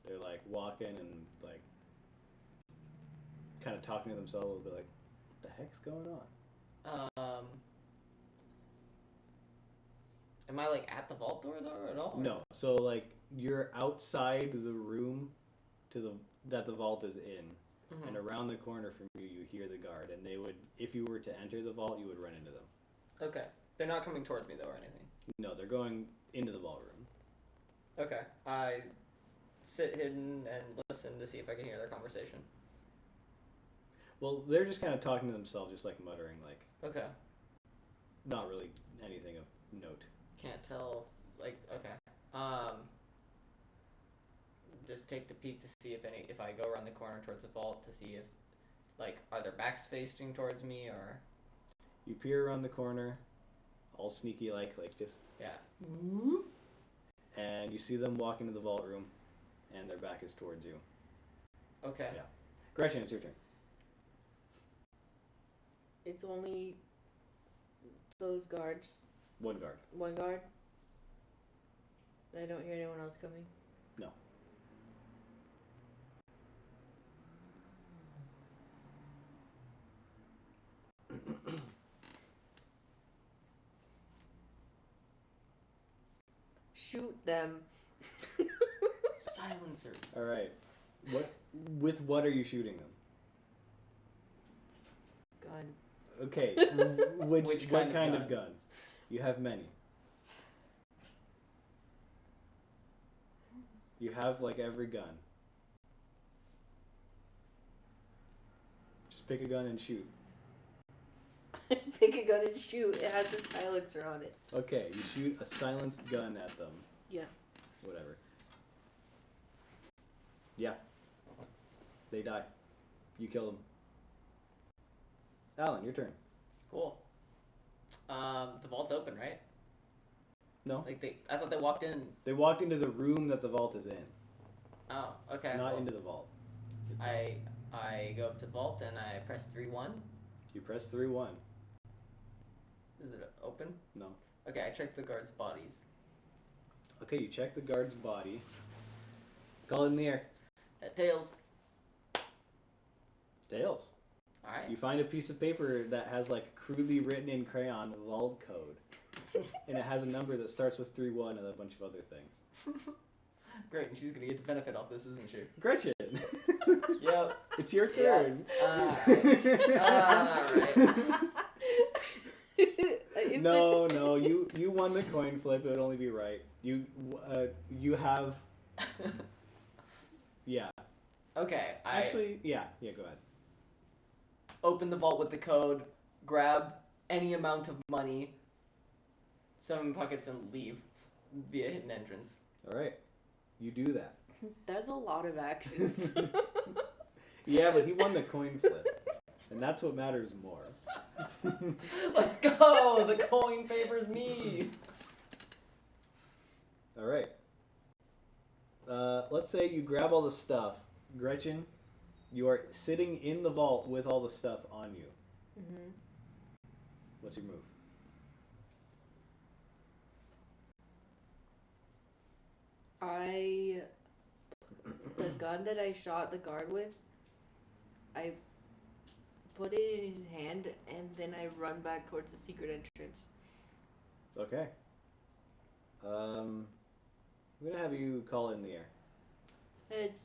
They're like walking and like kind of talking to themselves a little bit, like, what the heck's going on? Am I like at the vault door though at all? No, so like you're outside the room that the vault is in. Mm-hmm. And around the corner from you, you hear the guard, and they would, if you were to enter the vault, you would run into them. Okay. They're not coming towards me though or anything. No, they're going into the vault room. Okay. I sit hidden and listen to see if I can hear their conversation. Well, they're just kind of talking to themselves, just like muttering, like, Okay. not really anything of note. Can't tell. Like, okay. Just take the peek to see if I go around the corner towards the vault to see if, like, are their backs facing towards me or. You peer around the corner, all sneaky like just, Yeah. and you see them walk into the vault room, and their back is towards you. Okay. Yeah. Gretchen, it's your turn. It's only those guards. One guard. One guard. And I don't hear anyone else coming. No. Shoot them. Silencers. All right. With what are you shooting them? Gun. Okay. What kind of gun? You have many. You have like every gun. Just pick a gun and shoot. Pick a gun and shoot. It has a silencer on it. Okay, you shoot a silenced gun at them. Yeah. Whatever. Yeah. They die. You kill them. Alan, your turn. Cool. The vault's open, right? No. Like I thought they walked in. They walked into the room that the vault is in. Oh, okay. Not well, into the vault. I go up to the vault and I press 3-1. You press 3-1. Is it open? No. Okay, I check the guards' bodies. Okay, you check the guard's body. Call it in the air. Tails. Tails. Alright. You find a piece of paper that has like crudely written in crayon vault code. And it has a number that starts with 3-1 and a bunch of other things. Great, and she's gonna get the benefit off this, isn't she? Gretchen! Yep. It's your turn. Alright. No, you won the coin flip. It would only be right. You have. Yeah. Okay, Actually, yeah, go ahead. open the vault with the code, grab any amount of money, some pockets, and leave via hidden entrance. All right, you do that. That's a lot of actions. Yeah, but he won the coin flip, and that's what matters more. Let's go! The coin favors me! All right. Let's say you grab all the stuff. Gretchen, you are sitting in the vault with all the stuff on you. Mm-hmm. What's your move? The gun that I shot the guard with, I put it in his hand, and then I run back towards the secret entrance. Okay. I'm gonna have you call it in the air. It's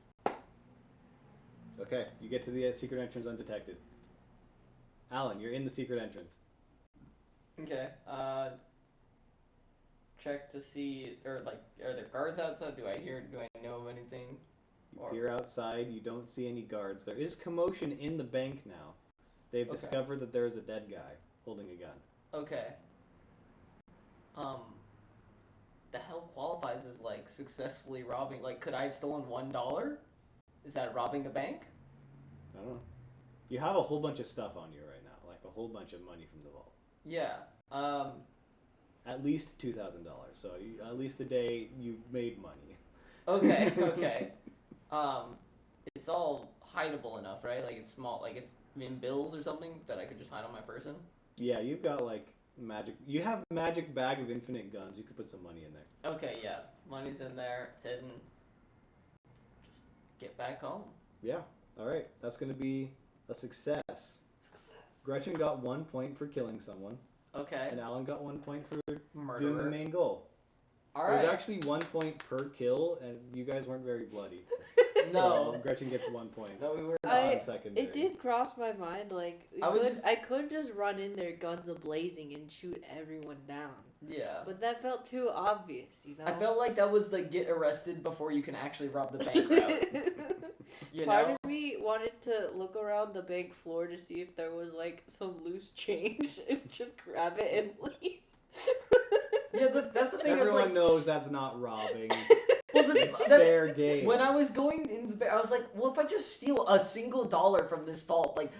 Okay, you get to the secret entrance undetected. Alan, you're in the secret entrance. Okay. Check to see, or like, are there guards outside? Do I know of anything? You peer outside, you don't see any guards. There is commotion in the bank now. They've discovered that there is a dead guy holding a gun. Okay. The hell qualifies as, like, successfully robbing? Like, could I have stolen $1? Is that robbing a bank? I don't know. You have a whole bunch of stuff on you right now, like a whole bunch of money from the vault. Yeah. At least $2,000. So at least the day you made money. Okay, okay. It's all hideable enough, right? Like, it's small, like, it's in bills or something that I could just hide on my person? Yeah, you've got, like, you have a magic bag of infinite guns. You could put some money in there. Okay, yeah. Money's in there. It's hidden. Just get back home. Yeah. All right. That's going to be a success. Gretchen got 1 point for killing someone. Okay. And Alan got 1 point for Murderer. doing the main goal. All right. There's actually 1 point per kill, and you guys weren't very bloody. No. So Gretchen gets 1 point. No, we were on secondary. It did cross my mind, like, I could just run in there guns a-blazing and shoot everyone down. Yeah. But that felt too obvious, you know? I felt like that was the get arrested before you can actually rob the bank route. Part of me wanted to look around the bank floor to see if there was, like, some loose change and just grab it and leave. Yeah, that's the thing. Everyone knows that's not robbing. Well, it's fair game. When I was going in the bank, I was like, well, if I just steal a single dollar from this vault, like,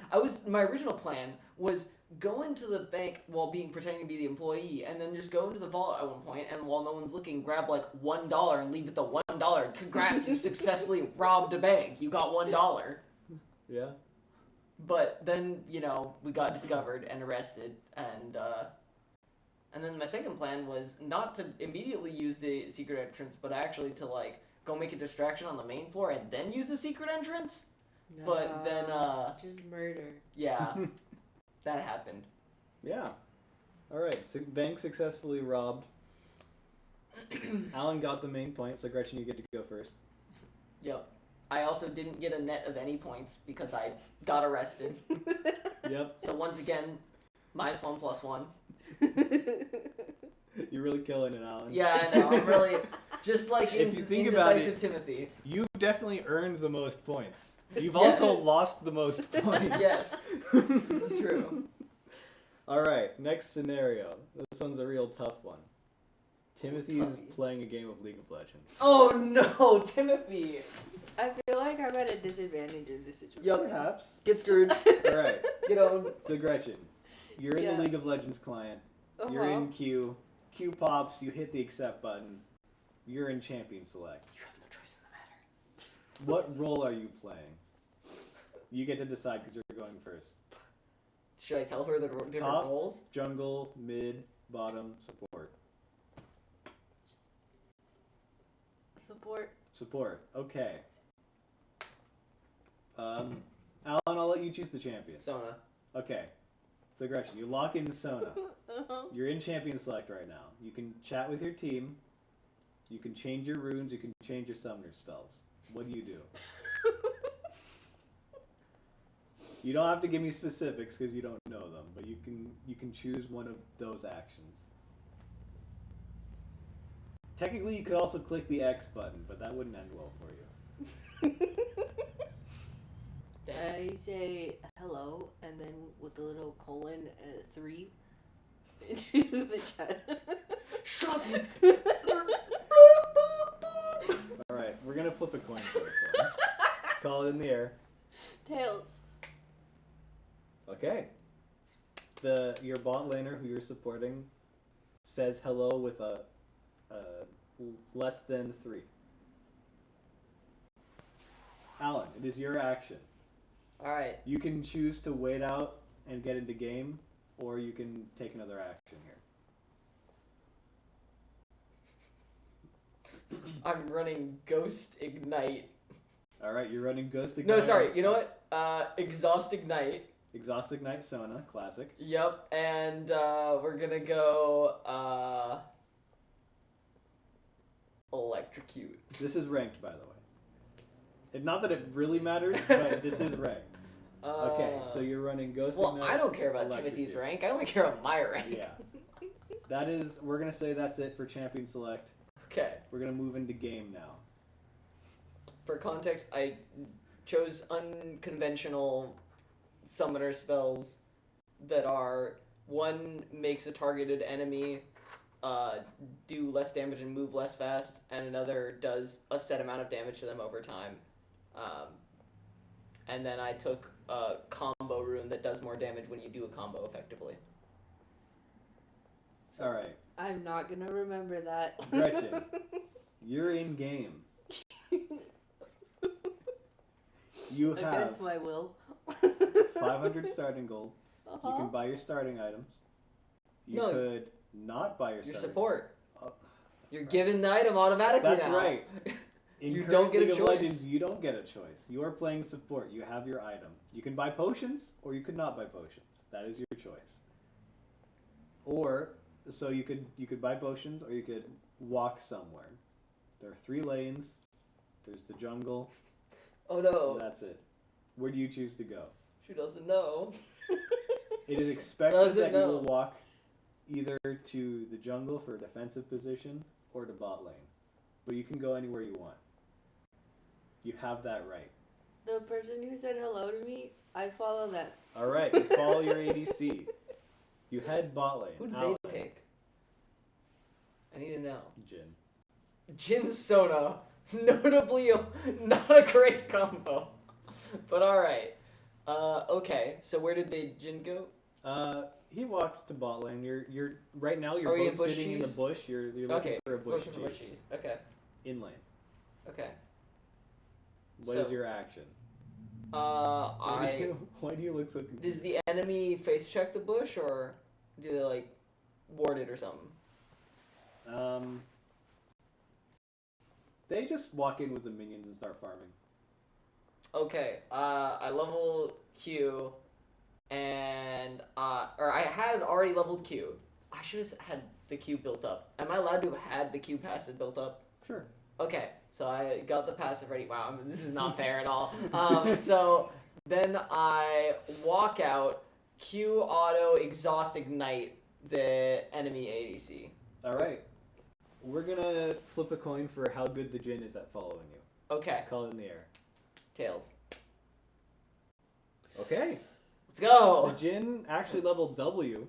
my original plan was go into the bank while pretending to be the employee, and then just go into the vault at one point, and while no one's looking, grab, like, $1 and leave with the $1. Congrats, you successfully robbed a bank. You got $1. Yeah. But then, we got discovered and arrested, and then my second plan was not to immediately use the secret entrance, but actually to, like, go make a distraction on the main floor and then use the secret entrance. No, but then, just murder. Yeah. That happened. Yeah. Alright, so bank successfully robbed. Alan got the main point, so Gretchen, you get to go first. Yep. I also didn't get a net of any points because I got arrested. Yep. So once again, -1 + 1. You're really killing it, Alan. Yeah, I know. I'm really just like if you think about it, Timothy. You've definitely earned the most points. You've also lost the most points. Yes, this is true. All right, next scenario. This one's a real tough one. Timothy's playing a game of League of Legends. Oh no, Timothy! I feel like I'm at a disadvantage in this situation. Yep. Perhaps. Get screwed. All right. Get on. So Gretchen, you're in the League of Legends client. You're in queue. Queue pops. You hit the accept button. You're in champion select. You have no choice in the matter. What role are you playing? You get to decide because you're going first. Should I tell her the different Top, roles? Jungle, mid, bottom, support. Support. Okay. Alan, I'll let you choose the champion. Sona. Okay. So Gretchen, you lock in Sona. You're in champion select right now. You can chat with your team. You can change your runes. You can change your summoner spells. What do you do? You don't have to give me specifics because you don't know them, but you can choose one of those actions. Technically, you could also click the X button, but that wouldn't end well for you. I say hello, and then with a little colon 3 into the chat. Shut Alright, we're gonna flip a coin for this one. Call it in the air. Tails. Okay. Your bot laner who you're supporting says hello with a less than 3. Alan, it is your action. Alright. You can choose to wait out and get into game, or you can take another action here. I'm running Ghost Ignite. Alright, you're running Ghost Ignite. No, sorry, you know what? Exhaust Ignite. Exhaust Ignite Sona, classic. Yep, and we're gonna go Electrocute. This is ranked, by the way. Not that it really matters, but this is ranked. Okay, so you're running Ghost Ignite. Well, I don't care about Electrocute. Timothy's rank. I only care about my rank. Yeah. That is, we're going to say that's it for Champion Select. Okay. We're going to move into game now. For context, I chose unconventional summoner spells that are, one makes a targeted enemy do less damage and move less fast, and another does a set amount of damage to them over time. And then I took a combo rune that does more damage when you do a combo effectively. All right. I'm not gonna remember that. Gretchen, you're in game. You have Against my will. 500 starting gold. You can buy your starting items. You could not buy your starting support. Oh, You're right. given the item automatically That's now. right. In You current don't get a League of choice. Legends, you don't get a choice. You are playing support. You have your item. You can buy potions, or you could not buy potions. That is your choice. Or so you could buy potions, or you could walk somewhere. There are 3 lanes. There's the jungle. Oh no. And that's it. Where do you choose to go? She doesn't know. It is expected Doesn't that you know. will walk either to the jungle for a defensive position or to bot lane. But you can go anywhere you want. You have that right. The person who said hello to me, I follow that. All right, you follow your ADC. You head bot lane. Who did Alan. they pick? I need to know. Jin. Jin Sona. Notably not a great combo. But alright. Okay, so where did they Jin go? He walked to bot lane. You're right now. You're Are we both in bush sitting in the cheese? bush. You're looking Okay, for a bush looking cheese. for bush cheese. Okay, In lane. okay. What is So, your action? I... Why do you look so confused? Does the enemy face check the bush, or do they, like, ward it or something? They just walk in with the minions and start farming. Okay, I level Q, and, or I had already leveled Q. I should have had the Q built up. Am I allowed to have had the Q passive built up? Sure. Okay, so I got the passive ready. Wow, this is not fair at all. So then I walk out, Q auto exhaust ignite the enemy ADC. All right. We're gonna flip a coin for how good the Jin is at following you. Okay, Call it in the air. tails. Okay. Let's go. The Jin actually leveled W,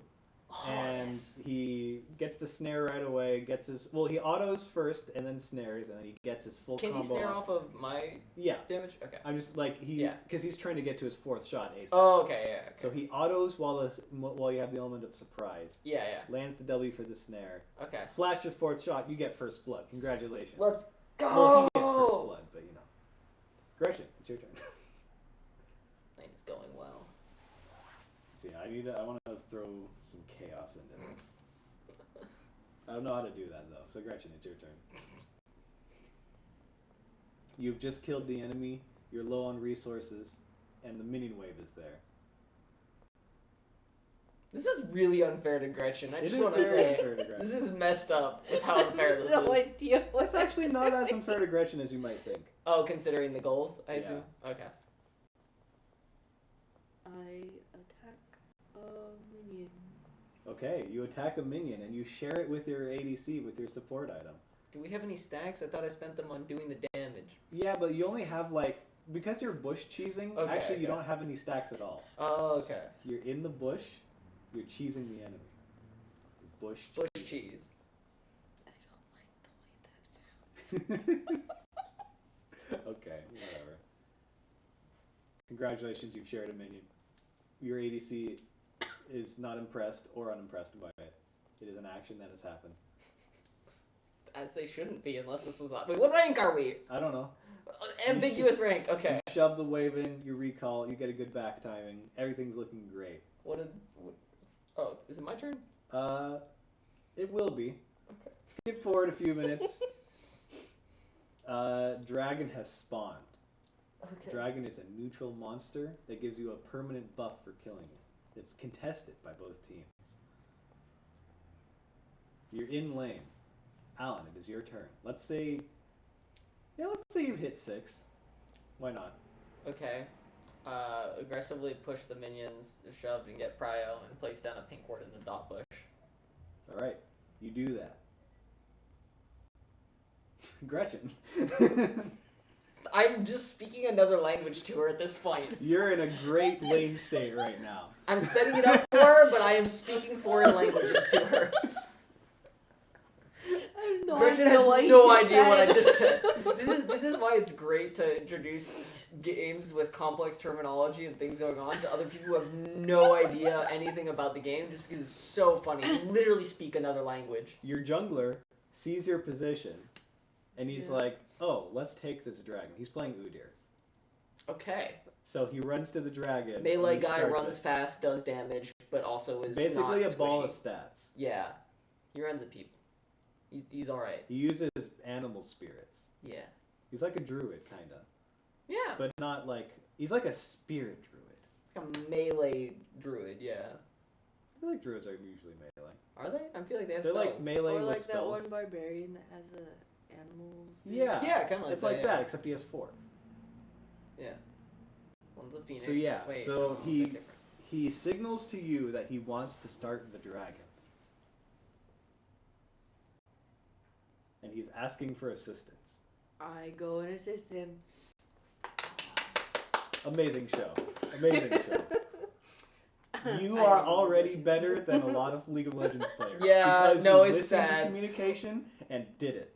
Oh, and yes. he gets the snare right away. He autos first and then snares, and then he gets his full Can't combo. he snare off of my Yeah. damage? Okay. I'm just like because he's trying to get to his 4th shot ASAP. Oh, okay, yeah. Okay. So he autos while you have the element of surprise. Yeah. Lands the W for the snare. Okay. Flash your 4th shot. You get first blood. Congratulations. Let's go. Well, he gets first blood, but you know. Gretchen, it's your turn. Lane is going well. See, I want to throw some chaos into this. I don't know how to do that though. So Gretchen, it's your turn. You've just killed the enemy. You're low on resources, and the minion wave is there. This is really unfair to Gretchen. I It just is want to very say unfair to Gretchen. this is messed up with how unfair this no is. idea. It's actually not as unfair to Gretchen as you might think. Oh, considering the goals, I Yeah. assume. Okay. I attack a minion. Okay, you attack a minion and you share it with your ADC with your support item. Do we have any stacks? I thought I spent them on doing the damage. Yeah, but you only have because you're bush cheesing. Okay, actually, you okay. don't have any stacks at all. Oh, okay. You're in the bush. You're cheesing the enemy. Bush Bush cheese. I don't like the way that sounds. Okay, whatever. Congratulations, you've shared a minion. Your ADC is not impressed or unimpressed by it. It is an action that has happened. As they shouldn't be, unless this was... Wait, what rank are we? I don't know. Ambiguous rank, okay. You shove the wave in, you recall, you get a good back timing. Everything's looking great. Oh, is it my turn? It will be. Okay. Skip forward a few minutes. Dragon has spawned. Okay. Dragon is a neutral monster that gives you a permanent buff for killing it. It's contested by both teams. You're in lane. Alan, it is your turn. Let's say you've hit 6. Why not? Okay. Aggressively push the minions, shove and get prio, and place down a pink ward in the dot bush. Alright, you do that. Gretchen. I'm just speaking another language to her at this point. You're in a great lane state right now. I'm setting it up for her, but I am speaking foreign languages to her. Gretchen has no idea what I just said. This is why it's great to introduce games with complex terminology and things going on to other people who have no idea anything about the game, just because it's so funny. You literally speak another language. Your jungler sees your position, and he's like, oh, let's take this dragon. He's playing Udyr. Okay. So he runs to the dragon. Melee guy runs fast, does damage, but also is basically not a ball of squishy. stats. Yeah. He runs at people. He's alright. He uses animal spirits. Yeah. He's like a druid, kind of. Yeah. But not like... He's like a spirit druid. Like a melee druid, yeah. I feel like druids are usually melee. Are they? I feel like they have They're spells. like melee Or with like spells. that one barbarian that has the animals. Yeah. Yeah, kind of like It's that, like yeah. that, except he has 4. Yeah. One's a phoenix. So yeah, Wait, so no, they're different. he signals to you that he wants to start the dragon. And he's asking for assistance. I go and assist him. Amazing show. Amazing show. You are already better than a lot of League of Legends players. Yeah, because no, you it's listened sad. to communication and did it.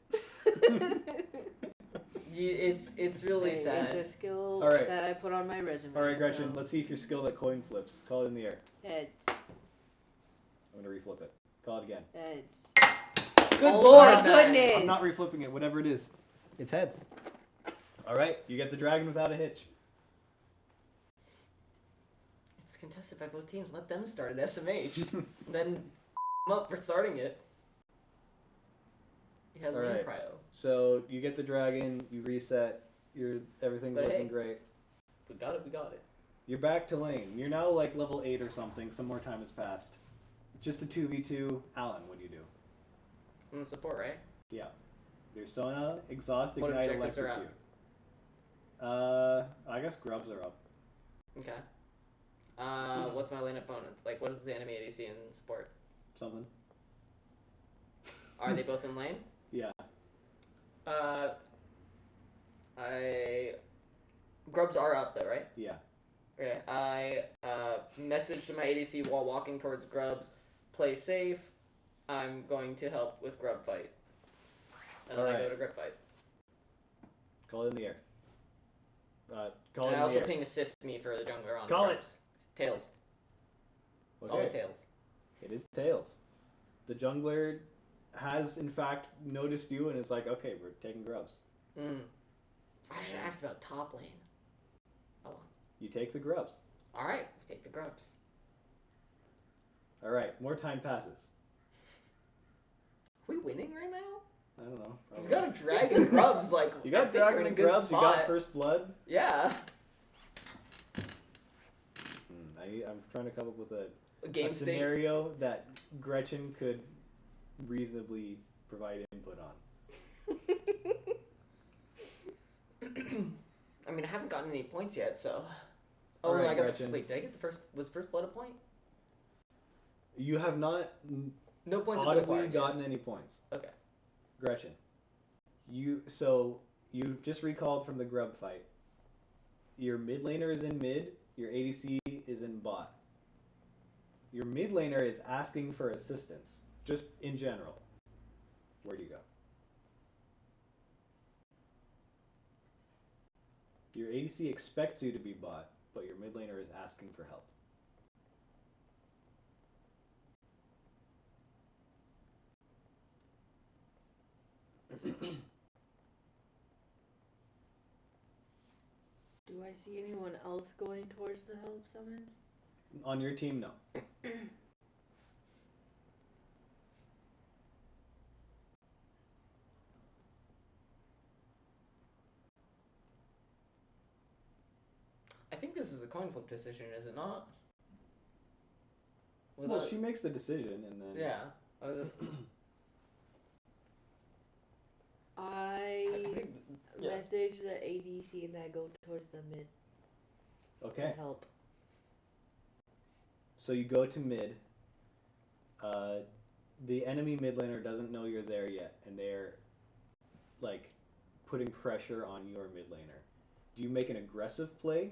It's really sad. It's a skill All right. that I put on my resume. All right, Gretchen, so. let's see if you're skilled at coin flips. Call it in the air. Heads. I'm going to reflip it. Call it again. Heads. Good Oh lord, my man. goodness. I'm not reflipping it, whatever it is. It's heads. All right, you get the dragon without a hitch. It's contested by both teams. Let them start at SMH. Then them up for starting it. You have All lane right. prio. So you get the dragon, you reset, everything's But looking hey. great. We got it. We got it. You're back to lane. You're now like level 8 or something. Some more time has passed. Just a 2v2. Alan, what do you do? I'm the support, right? Yeah. Your Sona, Exhaust, What Ignite, objectives are Electrocute. I guess grubs are up. Okay. What's my lane opponents? Like, what is the enemy ADC in support? Something. Are they both in lane? Yeah. Grubs are up though, right? Yeah. Okay. I message to my ADC while walking towards grubs. Play safe. I'm going to help with grub fight. And then I Alright. go to grub fight. Call it in the air. Call And it I in also the air. ping assist me for the jungler on Call it. grubs. Tails. It's Okay. always tails. It is tails. The jungler has in fact noticed you and is like, okay, we're taking grubs. I should have asked about top lane. Oh well. You take the grubs. Alright, we take the grubs. Alright, more time passes. Are we winning right now? I don't know. You probably. got a dragon grubs, like You I got think we're dragon in a and good grubs, spot. you got first blood. Yeah. I'm trying to come up with a Game state. scenario that Gretchen could reasonably provide input on. I mean, I haven't gotten any points yet, so. Oh, All no, right, I got. Gretchen. Wait, did I get the first? Was first blood a point? You have not No points have been audibly acquired yet. gotten any points. Okay. Gretchen, you just recalled from the grub fight. Your mid laner is in mid. Your ADC is in bot. Your mid laner is asking for assistance, just in general. Where do you go? Your ADC expects you to be bot, but your mid laner is asking for help. Do I see anyone else going towards the help summons? On your team, no. I think this is a coin flip decision, is it not? Well, she makes the decision, and then... Yeah. I was just... I message the ADC and that go towards the mid. Okay. To help. So you go to mid. The enemy mid laner doesn't know you're there yet, and they're like putting pressure on your mid laner. Do you make an aggressive play,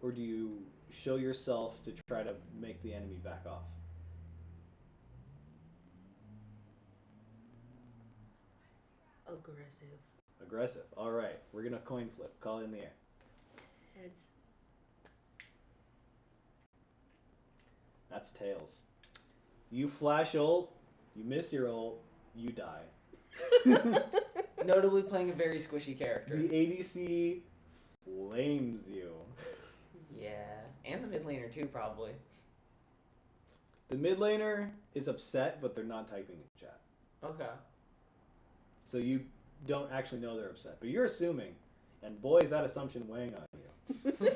or do you show yourself to try to make the enemy back off? Aggressive. All right. We're gonna coin flip. Call it in the air. Heads. That's tails. You flash ult. You miss your ult. You die. Notably playing a very squishy character. The ADC flames you. Yeah, and the mid laner too, probably. The mid laner is upset, but they're not typing in chat. Okay. So you don't actually know they're upset, but you're assuming, and boy, is that assumption weighing on you.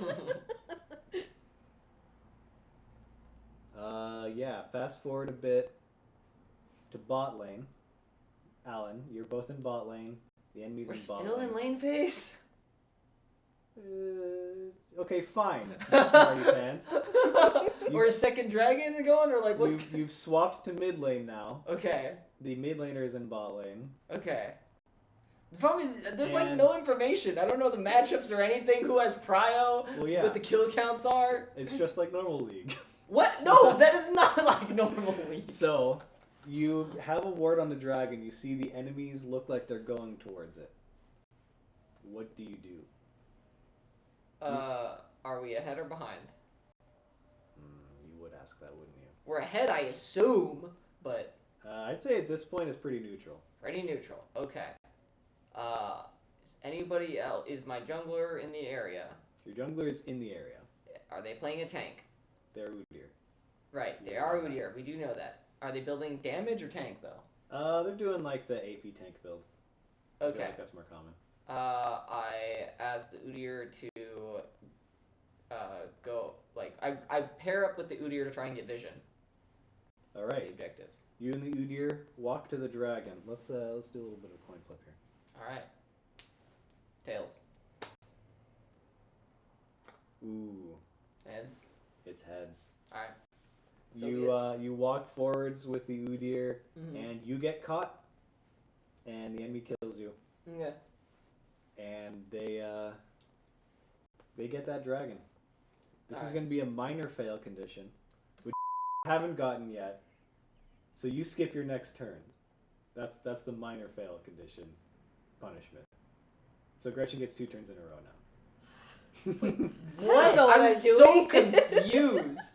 Yeah, fast forward a bit to bot lane. Alan, you're both in bot lane. The enemy's We're in bot still lane. in lane phase? Okay, fine. Smarty pants. Or a second dragon going, or like what's... You've swapped to mid lane now. Okay. The mid laner is in bot lane. Okay. The problem is, there's like no information. I don't know the matchups or anything, who has prio, Well, yeah. what the kill counts are. It's just like normal league. What? No, that is not like normal league. So, you have a ward on the dragon. You see the enemies look like they're going towards it. What do you do? Are we ahead or behind? You would ask that, wouldn't you? We're ahead, I assume, but... I'd say at this point it's pretty neutral. Pretty neutral. Okay. Is anybody else... Is my jungler in the area? Your jungler is in the area. Are they playing a tank? They're Udyr. Right, they are Udyr. We do know that. Are they building damage or tank, though? They're doing like the AP tank build. I feel Okay. like that's more common. I asked the Udyr to go... Like, I pair up with the Udyr to try and get vision. The Alright. objective. You and the Udyr walk to the dragon. Let's do a little bit of coin flip here. Alright. Tails. Ooh. Heads. It's heads. Alright. So You walk forwards with the Udyr, Mhm. and you get caught, and the enemy kills you, Okay. and they get that dragon. This is Alright. going to be a minor fail condition, which haven't gotten yet. So you skip your next turn. That's the minor fail condition punishment. So Gretchen gets 2 turns in a row now. What? I know what I'm I'm so doing. confused.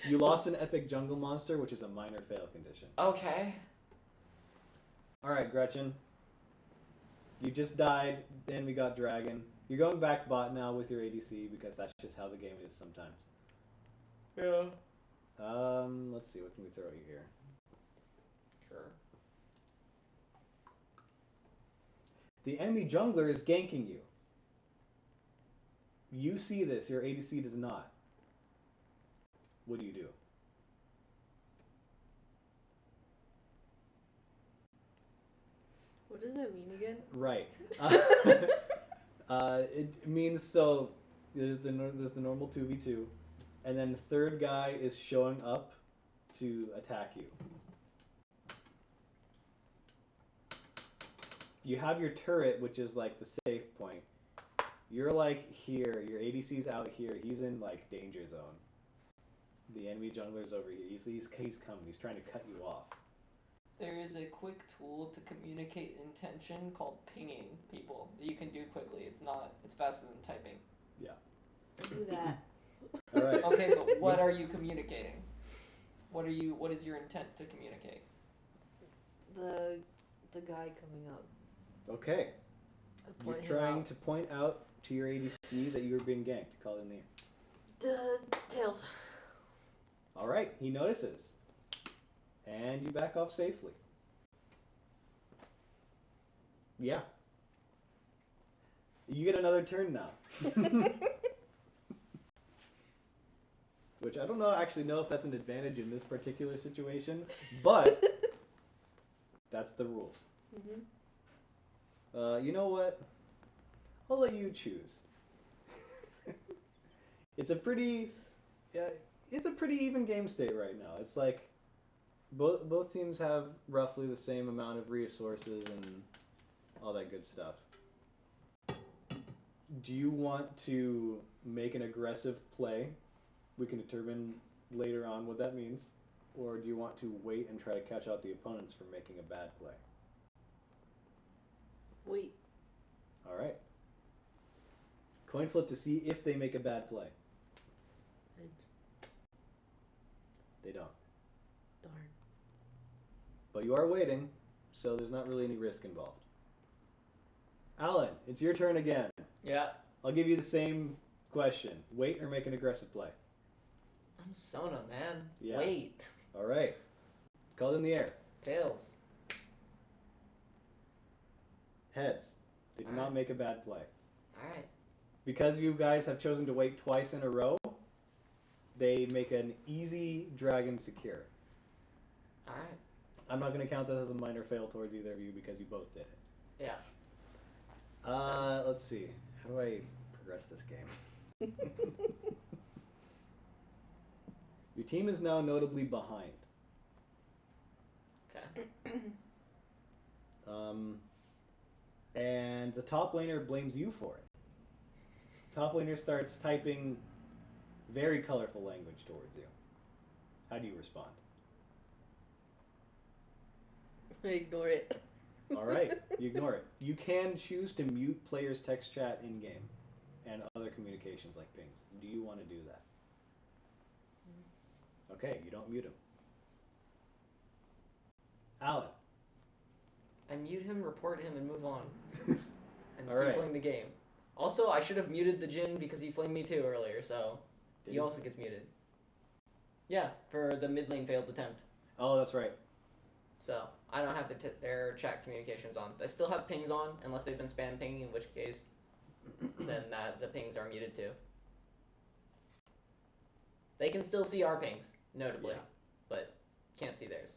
You lost an epic jungle monster, which is a minor fail condition. Okay. Alright, Gretchen. You just died, then we got dragon. You're going back bot now with your ADC because that's just how the game is sometimes. Yeah. Let's see, what can we throw you here? Sure. The enemy jungler is ganking you. You see this, your ADC does not. What do you do? What does that mean again? Right. It means so there's the normal 2v2, and then the third guy is showing up to attack you. You have your turret, which is like the safe point. You're like here, your ADC's out here, he's in like danger zone. The enemy jungler's over here. You see he's coming, he's trying to cut you off. There is a quick tool to communicate intention called pinging people that you can do quickly. It's faster than typing. Yeah. Do that. Alright. Okay, but what are you communicating? What is your intent to communicate? The guy coming up. Okay. I You're point him trying out. to point out to your ADC that you're being ganked. Call it in the air. The tails. Alright, he notices. And you back off safely. Yeah. You get another turn now. which I don't actually know if that's an advantage in this particular situation, but that's the rules. Mm-hmm. You know what? I'll let you choose. It's a pretty even game state right now. It's like both teams have roughly the same amount of resources and all that good stuff. Do you want to make an aggressive play? We can determine later on what that means. Or do you want to wait and try to catch out the opponents from making a bad play? Wait. All right. Coin flip to see if they make a bad play. They don't. Darn. But you are waiting, so there's not really any risk involved. Alan, it's your turn again. Yeah. I'll give you the same question. Wait or make an aggressive play? I'm Sona, man. Yeah. Wait. All right. Call it in the air. Tails. Heads. They do not make a bad play. Alright. Because you guys have chosen to wait twice in a row, they make an easy dragon secure. Alright. I'm not going to count that as a minor fail towards either of you because you both did it. Yeah. Let's see. How do I progress this game? Your team is now notably behind. Okay. And the top laner blames you for it. The top laner starts typing very colorful language towards you. How do you respond? I ignore it. All right, you ignore it. You can choose to mute players' text chat in-game and other communications like pings. Do you want to do that? Okay, you don't mute him. Alan. I mute him, report him, and move on. And All keep right. playing the game. Also, I should have muted the Jin because he flamed me too earlier, so he also gets muted. Yeah, for the mid lane failed attempt. Oh, that's right. So I don't have their chat communications on. They still have pings on unless they've been spam pinging, in which case then the pings are muted too. They can still see our pings, notably, Yeah. but can't see theirs.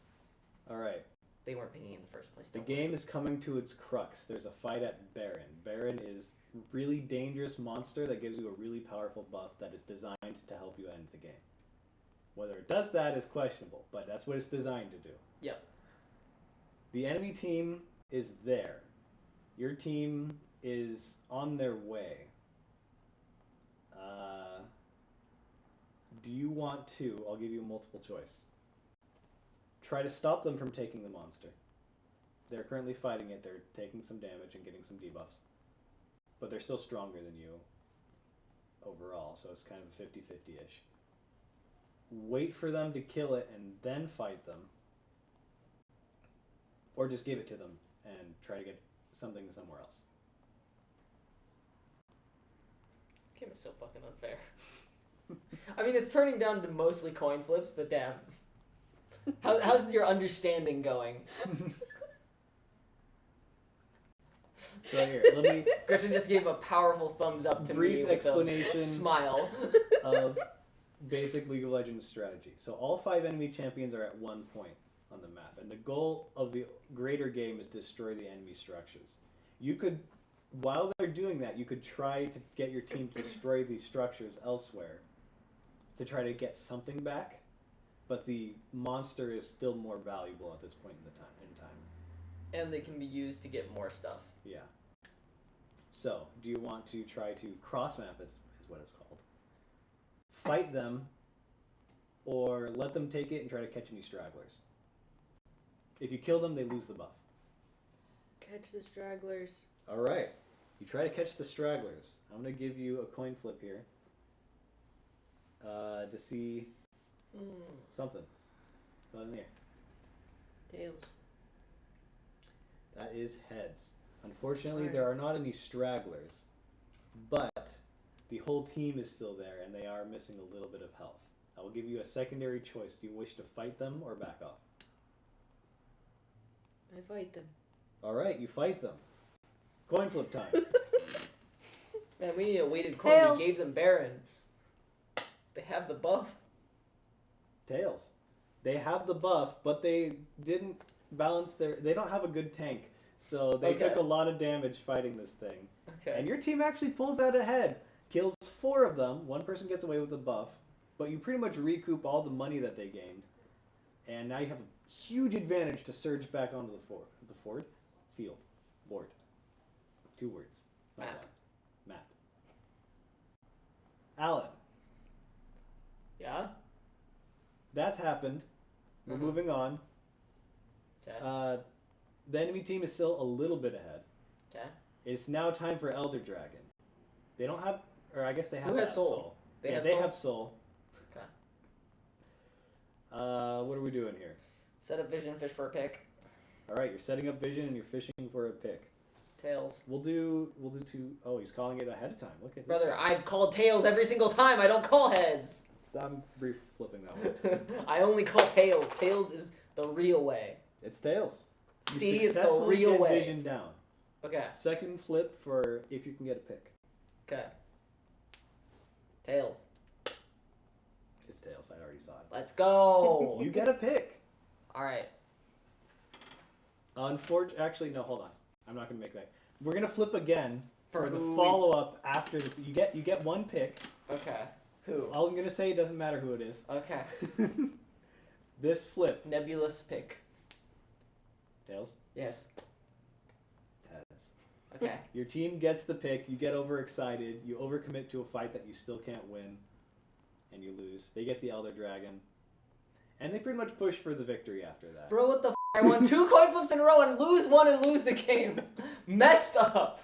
All right. They weren't pinging in the first place. The game is coming to its crux. There's a fight at Baron. Baron is a really dangerous monster that gives you a really powerful buff that is designed to help you end the game. Whether it does that is questionable, but that's what it's designed to do. Yep. The enemy team is there. Your team is on their way. Do you want to, I'll give you a multiple choice, try to stop them from taking the monster. They're currently fighting it, they're taking some damage and getting some debuffs. But they're still stronger than you overall, so it's kind of a 50-50-ish. Wait for them to kill it and then fight them. Or just give it to them and try to get something somewhere else. This game is so fucking unfair. I mean, it's turning down to mostly coin flips, but damn. How's your understanding going? So here, let me Gretchen just gave a powerful thumbs up to me brief with explanation a smile. of basic League of Legends strategy. So all 5 enemy champions are at one point on the map, and the goal of the greater game is to destroy the enemy structures. You could, while they're doing that, you could try to get your team to destroy these structures elsewhere to try to get something back, but the monster is still more valuable at this point in time. And they can be used to get more stuff. Yeah. So, do you want to try to cross-map, is what it's called, fight them, or let them take it and try to catch any stragglers? If you kill them, they lose the buff. Catch the stragglers. All right. You try to catch the stragglers. I'm going to give you a coin flip here to see something. Go in there. Tails. That is heads. Unfortunately, there are not any stragglers, but the whole team is still there, and they are missing a little bit of health. I will give you a secondary choice. Do you wish to fight them or back off? I fight them. All right, you fight them. Coin flip time. Man, we need a weighted coin. Tails. We gave them Baron. They have the buff. Tails. They have the buff, but they didn't balance they don't have a good tank. So they took a lot of damage fighting this thing. Okay. And your team actually pulls out ahead. Kills 4 of them. 1 person gets away with the buff. But you pretty much recoup all the money that they gained. And now you have a huge advantage to surge back onto the field. Board. 2 words. Not Map. one. Map. Alan. Yeah? That's happened. We're moving on. Okay. The enemy team is still a little bit ahead. Okay. It's now time for Elder Dragon. They don't have, or I guess they have. Who has Soul? They have Soul. Okay. What are we doing here? Set up Vision, fish for a pick. All right, you're setting up Vision and you're fishing for a pick. Tails. We'll do 2. Oh, he's calling it ahead of time. Look at this. Brother, I call tails every single time. I don't call heads. I'm flipping that one. I only call tails. Tails is the real way. It's Tails. You See, it's the successfully real get way. Vision down. Okay. Second flip for if you can get a pick. Okay. Tails. It's Tails. I already saw it. Let's go. You get a pick. All right. Actually, no. Hold on. I'm not gonna make that. We're gonna flip again for the who follow up after the. You get 1 pick. Okay. Who? All I'm gonna say, it doesn't matter who it is. Okay. This flip. Nebulous pick. Tails. Yes. It's heads. Okay. Your team gets the pick. You get overexcited. You overcommit to a fight that you still can't win, and you lose. They get the Elder Dragon, and they pretty much push for the victory after that. Bro, what the f? I won 2 coin flips in a row and lose 1 and lose the game. Messed up.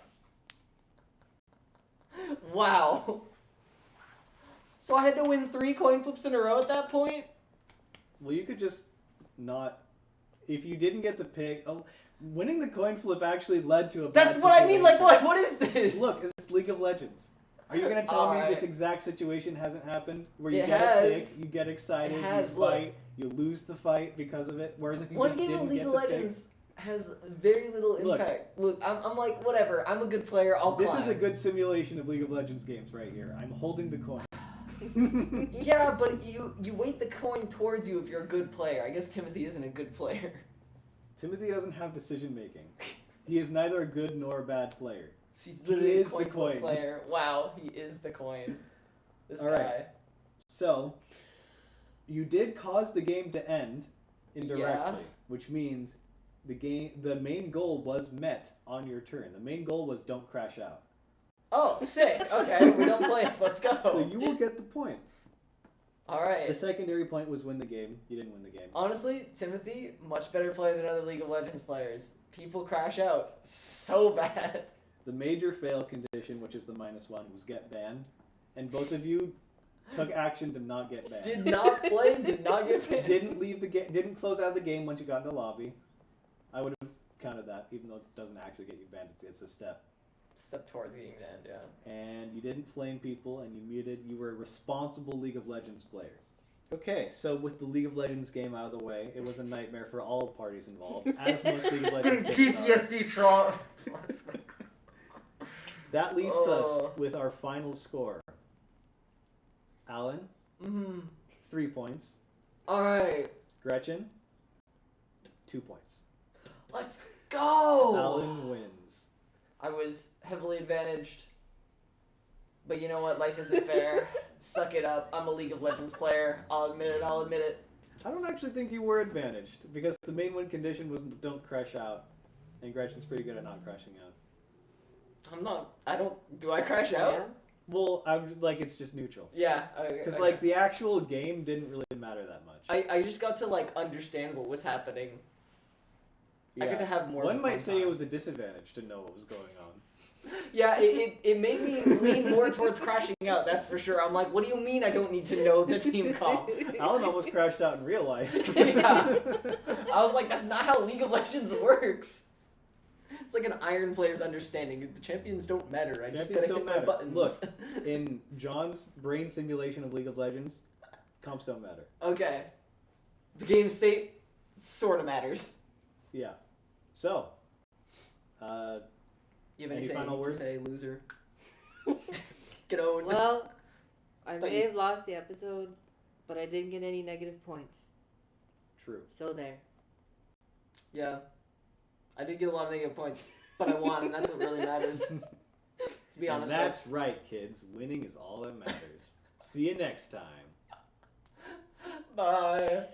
Wow. So I had to win 3 coin flips in a row at that point? Well, you could just not. If you didn't get the pick, winning the coin flip actually led to a. That's bad what I mean. Like, situation. what is this? Look, it's League of Legends. Are you gonna tell me Alright. this exact situation hasn't happened? Where you It get a has. pick, you get excited, It has, you look. fight, you lose the fight because of it. Whereas if you One just game didn't of League get of the Legends has very little impact. Look, I'm like, whatever. I'm a good player. I'll pick, this climb. is a good simulation of League of Legends games right here. I'm holding the coin. Yeah, but you weight the coin towards you if you're a good player. I guess Timothy isn't a good player. Timothy doesn't have decision making. He is neither a good nor a bad player. He's He literally is a the coin flip coin. player. Wow, he is the coin. This All guy. right. So, you did cause the game to end indirectly, which means the main goal was met on your turn. The main goal was don't crash out. Oh, sick. Okay, we don't play it. Let's go. So you will get the point. All right. The secondary point was win the game. You didn't win the game. Honestly, Timothy, much better player than other League of Legends players. People crash out so bad. The major fail condition, which is the -1, was get banned, and both of you took action to not get banned. Did not play, did not get banned. Didn't leave the game. Didn't close out the game once you got in the lobby. I would have counted that, even though it doesn't actually get you banned. It's a step. Step towards the game end, yeah. And you didn't flame people, and you muted. You were responsible League of Legends players. Okay, so with the League of Legends game out of the way, it was a nightmare for all parties involved, as most League of Legends games are. PTSD trauma. That leaves us with our final score. Alan, 3 points. All right. Gretchen, 2 points. Let's go. Alan wins. I was heavily advantaged. But you know what? Life isn't fair. Suck it up. I'm a League of Legends player. I'll admit it. I'll admit it. I don't actually think you were advantaged, because the main win condition was don't crash out. And Gretchen's pretty good at not crashing out. I'm not. I don't. Do I crash out? Yeah. Well, I'm just like, it's just neutral. Yeah. Because like the actual game didn't really matter that much. I just got to like understand what was happening. I got to have more. One of a might fun say time. it was a disadvantage to know what was going on. Yeah, it made me lean more towards crashing out. That's for sure. I'm like, what do you mean I don't need to know the team comps? Alan almost crashed out in real life. Yeah. I was like, that's not how League of Legends works. It's like an Iron player's understanding. The champions don't matter. I just gotta hit my buttons. Look, in John's brain simulation of League of Legends, comps don't matter. Okay. The game state sort of matters. Yeah. So, You have Any anything final to words? say, loser? Get owned. Well, I may have lost the episode, but I didn't get any negative points. True. So there. Yeah. I did get a lot of negative points, but I won, and that's what really matters. To be honest, and that's folks. right, kids. Winning is all that matters. See you next time. Bye.